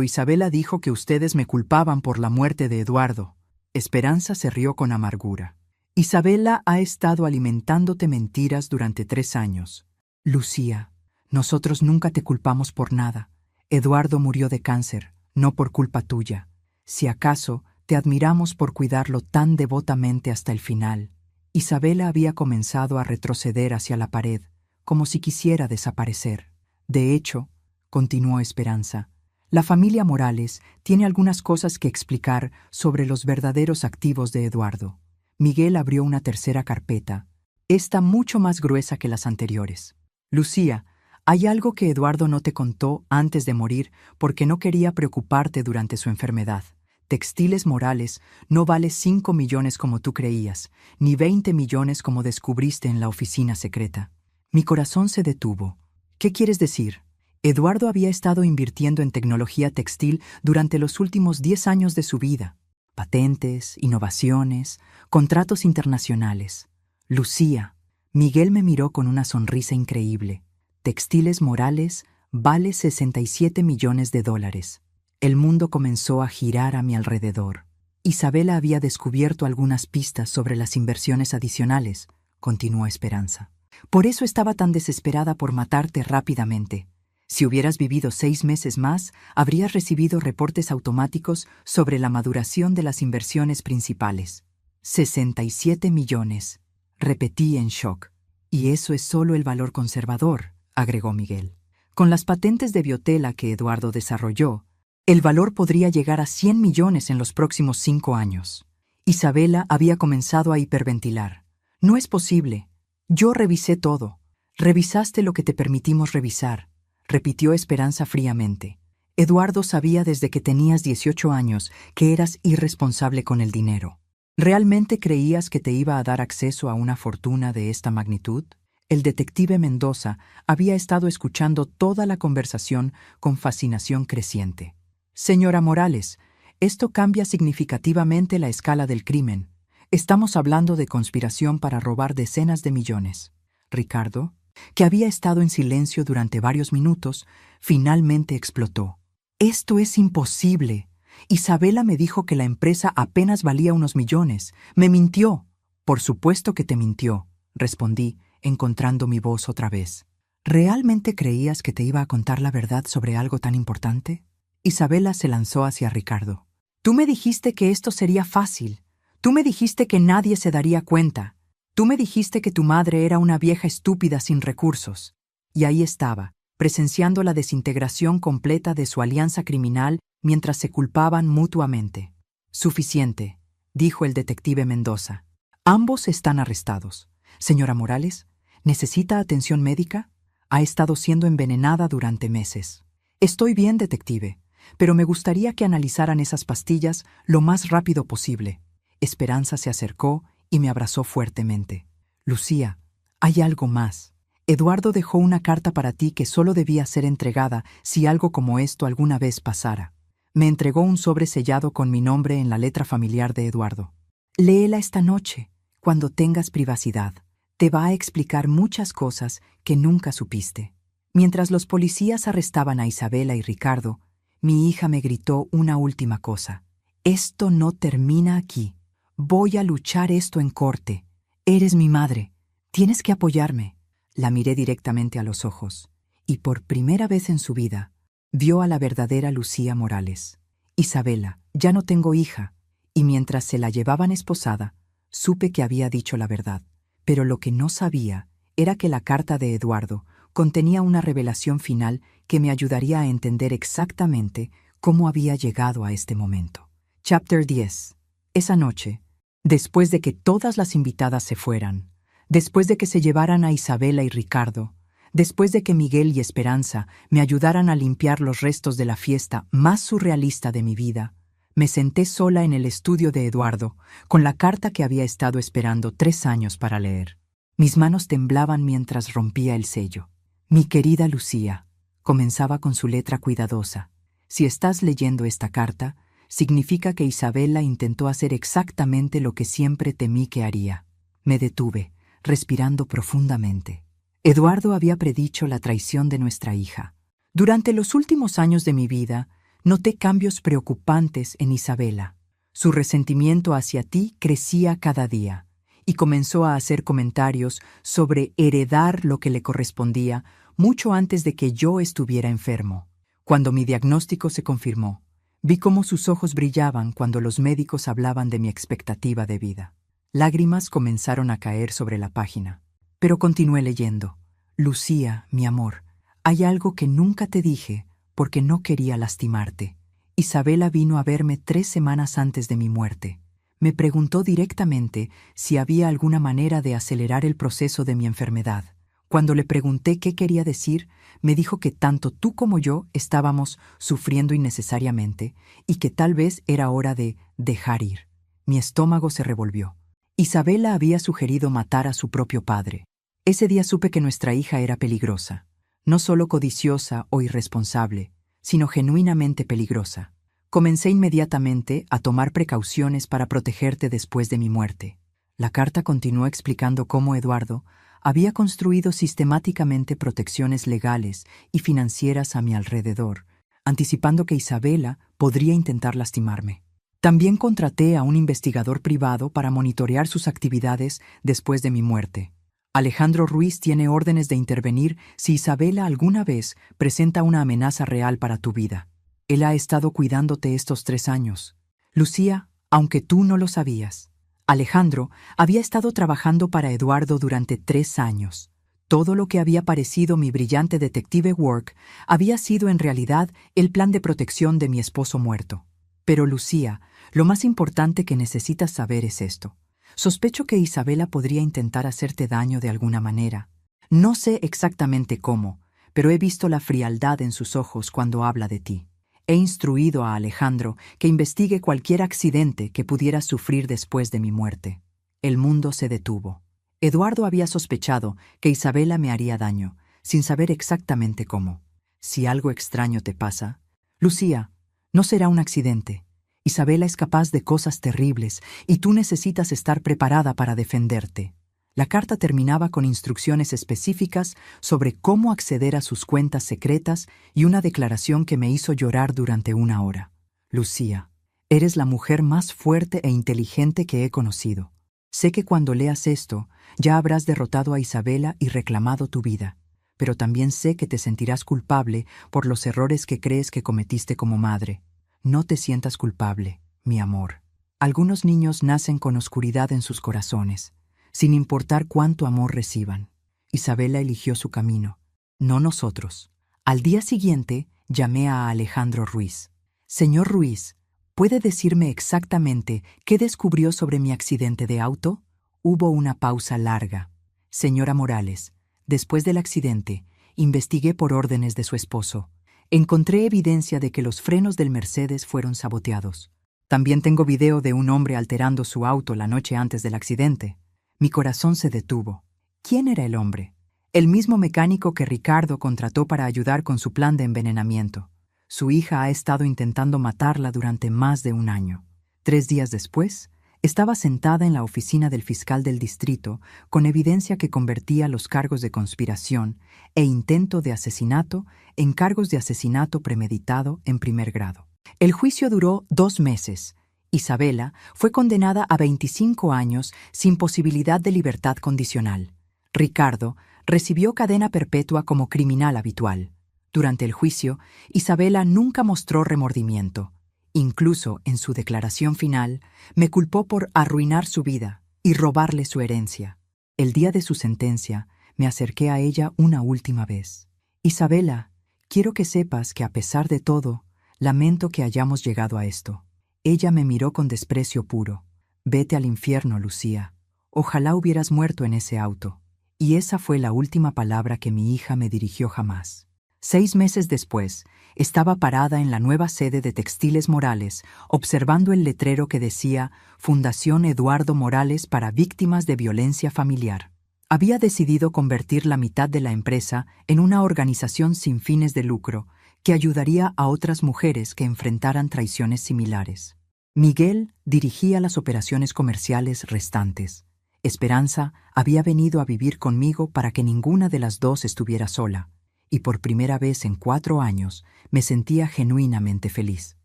S1: Isabela dijo que ustedes me culpaban por la muerte de Eduardo». Esperanza se rió con amargura. «Isabela ha estado alimentándote mentiras durante 3 años. Lucía, nosotros nunca te culpamos por nada. Eduardo murió de cáncer, no por culpa tuya. Si acaso, te admiramos por cuidarlo tan devotamente hasta el final». Isabela había comenzado a retroceder hacia la pared, como si quisiera desaparecer. «De hecho», continuó Esperanza, «la familia Morales tiene algunas cosas que explicar sobre los verdaderos activos de Eduardo». Miguel abrió una tercera carpeta, esta mucho más gruesa que las anteriores. «Lucía, hay algo que Eduardo no te contó antes de morir porque no quería preocuparte durante su enfermedad. Textiles Morales no vale 5 millones como tú creías, ni 20 millones como descubriste en la oficina secreta». Mi corazón se detuvo. «¿Qué quieres decir?» Eduardo había estado invirtiendo en tecnología textil durante los últimos 10 años de su vida. Patentes, innovaciones, contratos internacionales. «Lucía», Miguel me miró con una sonrisa increíble. «Textiles Morales vale 67 millones de dólares. El mundo comenzó a girar a mi alrededor. Isabela había descubierto algunas pistas sobre las inversiones adicionales», continuó Esperanza. «Por eso estaba tan desesperada por matarte rápidamente. Si hubieras vivido 6 meses más, habrías recibido reportes automáticos sobre la maduración de las inversiones principales». 67 millones, repetí en shock. «Y eso es solo el valor conservador», agregó Miguel. «Con las patentes de biotela que Eduardo desarrolló, el valor podría llegar a 100 millones en los próximos 5 años». Isabela había comenzado a hiperventilar. «No es posible. Yo revisé todo». «Revisaste lo que te permitimos revisar», repitió Esperanza fríamente. «Eduardo sabía desde que tenías 18 años que eras irresponsable con el dinero. ¿Realmente creías que te iba a dar acceso a una fortuna de esta magnitud?». El detective Mendoza había estado escuchando toda la conversación con fascinación creciente. «Señora Morales, esto cambia significativamente la escala del crimen. Estamos hablando de conspiración para robar decenas de millones». Ricardo, que había estado en silencio durante varios minutos, finalmente explotó. «Esto es imposible. Isabela me dijo que la empresa apenas valía unos millones. Me mintió». «Por supuesto que te mintió», respondí, encontrando mi voz otra vez. «¿Realmente creías que te iba a contar la verdad sobre algo tan importante?». Isabela se lanzó hacia Ricardo. «Tú me dijiste que esto sería fácil. Tú me dijiste que nadie se daría cuenta. Tú me dijiste que tu madre era una vieja estúpida sin recursos». Y ahí estaba, presenciando la desintegración completa de su alianza criminal mientras se culpaban mutuamente. «Suficiente», dijo el detective Mendoza. «Ambos están arrestados. Señora Morales, ¿necesita atención médica? Ha estado siendo envenenada durante meses». «Estoy bien, detective, pero me gustaría que analizaran esas pastillas lo más rápido posible». Esperanza se acercó y me abrazó fuertemente. «Lucía, hay algo más. Eduardo dejó una carta para ti que solo debía ser entregada si algo como esto alguna vez pasara. Me entregó un sobre sellado con mi nombre en la letra familiar de Eduardo. Léela esta noche, cuando tengas privacidad. Te va a explicar muchas cosas que nunca supiste». Mientras los policías arrestaban a Isabela y Ricardo, mi hija me gritó una última cosa. «Esto no termina aquí. Voy a luchar esto en corte. Eres mi madre. Tienes que apoyarme». La miré directamente a los ojos, y por primera vez en su vida, vio a la verdadera Lucía Morales. «Isabela, ya no tengo hija. y mientras se la llevaban esposada, supe que había dicho la verdad. Pero lo que no sabía era que la carta de Eduardo contenía una revelación final que me ayudaría a entender exactamente cómo había llegado a este momento. Chapter 10. Esa noche, después de que todas las invitadas se fueran, después de que se llevaran a Isabela y Ricardo, después de que Miguel y Esperanza me ayudaran a limpiar los restos de la fiesta más surrealista de mi vida, me senté sola en el estudio de Eduardo, con la carta que había estado esperando 3 años para leer. Mis manos temblaban mientras rompía el sello. Mi querida Lucía, comenzaba con su letra cuidadosa. Si estás leyendo esta carta, significa que Isabela intentó hacer exactamente lo que siempre temí que haría. Me detuve, respirando profundamente. Eduardo había predicho la traición de nuestra hija. Durante los últimos años de mi vida, noté cambios preocupantes en Isabela. Su resentimiento hacia ti crecía cada día y comenzó a hacer comentarios sobre heredar lo que le correspondía mucho antes de que yo estuviera enfermo. Cuando mi diagnóstico se confirmó, vi cómo sus ojos brillaban cuando los médicos hablaban de mi expectativa de vida. Lágrimas comenzaron a caer sobre la página, pero continué leyendo. Lucía, mi amor, hay algo que nunca te dije porque no quería lastimarte. Isabela vino a verme 3 semanas antes de mi muerte. Me preguntó directamente si había alguna manera de acelerar el proceso de mi enfermedad. Cuando le pregunté qué quería decir, me dijo que tanto tú como yo estábamos sufriendo innecesariamente y que tal vez era hora de dejar ir. Mi estómago se revolvió. Isabela había sugerido matar a su propio padre. Ese día supe que nuestra hija era peligrosa. No solo codiciosa o irresponsable, sino genuinamente peligrosa. Comencé inmediatamente a tomar precauciones para protegerte después de mi muerte. La carta continuó explicando cómo Eduardo había construido sistemáticamente protecciones legales y financieras a mi alrededor, anticipando que Isabela podría intentar lastimarme. También contraté a un investigador privado para monitorear sus actividades después de mi muerte. Alejandro Ruiz tiene órdenes de intervenir si Isabela alguna vez presenta una amenaza real para tu vida. Él ha estado cuidándote estos 3 años. Lucía, aunque tú no lo sabías, Alejandro había estado trabajando para Eduardo durante 3 años. Todo lo que había parecido mi brillante detective work había sido en realidad el plan de protección de mi esposo muerto. Pero Lucía, lo más importante que necesitas saber es esto. Sospecho que Isabela podría intentar hacerte daño de alguna manera. No sé exactamente cómo, pero he visto la frialdad en sus ojos cuando habla de ti. He instruido a Alejandro que investigue cualquier accidente que pudiera sufrir después de mi muerte. El mundo se detuvo. Eduardo había sospechado que Isabela me haría daño, sin saber exactamente cómo. Si algo extraño te pasa, Lucía, no será un accidente. Isabela es capaz de cosas terribles y tú necesitas estar preparada para defenderte. La carta terminaba con instrucciones específicas sobre cómo acceder a sus cuentas secretas y una declaración que me hizo llorar durante 1 hora. Lucía, eres la mujer más fuerte e inteligente que he conocido. Sé que cuando leas esto, ya habrás derrotado a Isabela y reclamado tu vida, pero también sé que te sentirás culpable por los errores que crees que cometiste como madre. No te sientas culpable, mi amor. Algunos niños nacen con oscuridad en sus corazones, sin importar cuánto amor reciban. Isabela eligió su camino, no nosotros. Al día siguiente, llamé a Alejandro Ruiz. Señor Ruiz, ¿puede decirme exactamente qué descubrió sobre mi accidente de auto? Hubo una pausa larga. Señora Morales, después del accidente, investigué por órdenes de su esposo. Encontré evidencia de que los frenos del Mercedes fueron saboteados. También tengo video de un hombre alterando su auto la noche antes del accidente. Mi corazón se detuvo. ¿Quién era el hombre? El mismo mecánico que Ricardo contrató para ayudar con su plan de envenenamiento. Su hija ha estado intentando matarla durante más de 1 año. 3 días después, estaba sentada en la oficina del fiscal del distrito con evidencia que convertía los cargos de conspiración e intento de asesinato en cargos de asesinato premeditado en primer grado. El juicio duró 2 meses. Isabela fue condenada a 25 años sin posibilidad de libertad condicional. Ricardo recibió cadena perpetua como criminal habitual. Durante el juicio, Isabela nunca mostró remordimiento. Incluso en su declaración final, me culpó por arruinar su vida y robarle su herencia. El día de su sentencia, me acerqué a ella una última vez. Isabela, quiero que sepas que a pesar de todo, lamento que hayamos llegado a esto. Ella me miró con desprecio puro. Vete al infierno, Lucía. Ojalá hubieras muerto en ese auto. Y esa fue la última palabra que mi hija me dirigió jamás. 6 meses después, estaba parada en la nueva sede de Textiles Morales, observando el letrero que decía Fundación Eduardo Morales para Víctimas de Violencia Familiar. Había decidido convertir la mitad de la empresa en una organización sin fines de lucro que ayudaría a otras mujeres que enfrentaran traiciones similares. Miguel dirigía las operaciones comerciales restantes. Esperanza había venido a vivir conmigo para que ninguna de las dos estuviera sola, y por primera vez en 4 años me sentía genuinamente feliz.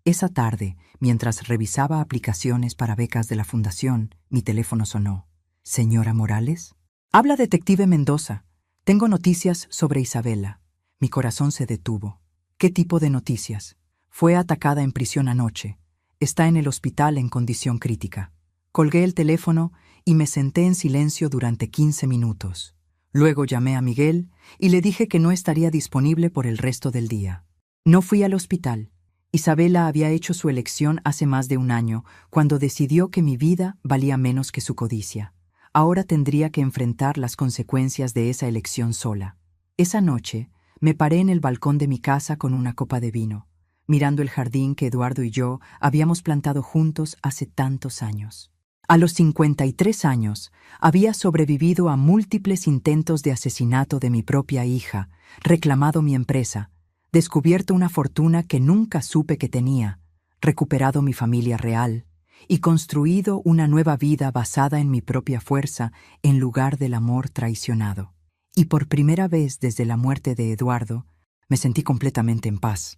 S1: Esa tarde, mientras revisaba aplicaciones para becas de la fundación, mi teléfono sonó. «¿Señora Morales?» «Habla detective Mendoza. Tengo noticias sobre Isabela». Mi corazón se detuvo. «¿Qué tipo de noticias?» «Fue atacada en prisión anoche. Está en el hospital en condición crítica». Colgué el teléfono y me senté en silencio durante 15 minutos. Luego llamé a Miguel y le dije que no estaría disponible por el resto del día. No fui al hospital. Isabela había hecho su elección hace más de 1 año, cuando decidió que mi vida valía menos que su codicia. Ahora tendría que enfrentar las consecuencias de esa elección sola. Esa noche, me paré en el balcón de mi casa con una copa de vino, mirando el jardín que Eduardo y yo habíamos plantado juntos hace tantos años. A los 53 años, había sobrevivido a múltiples intentos de asesinato de mi propia hija, reclamado mi empresa, descubierto una fortuna que nunca supe que tenía, recuperado mi familia real y construido una nueva vida basada en mi propia fuerza en lugar del amor traicionado. Y por primera vez desde la muerte de Eduardo, me sentí completamente en paz.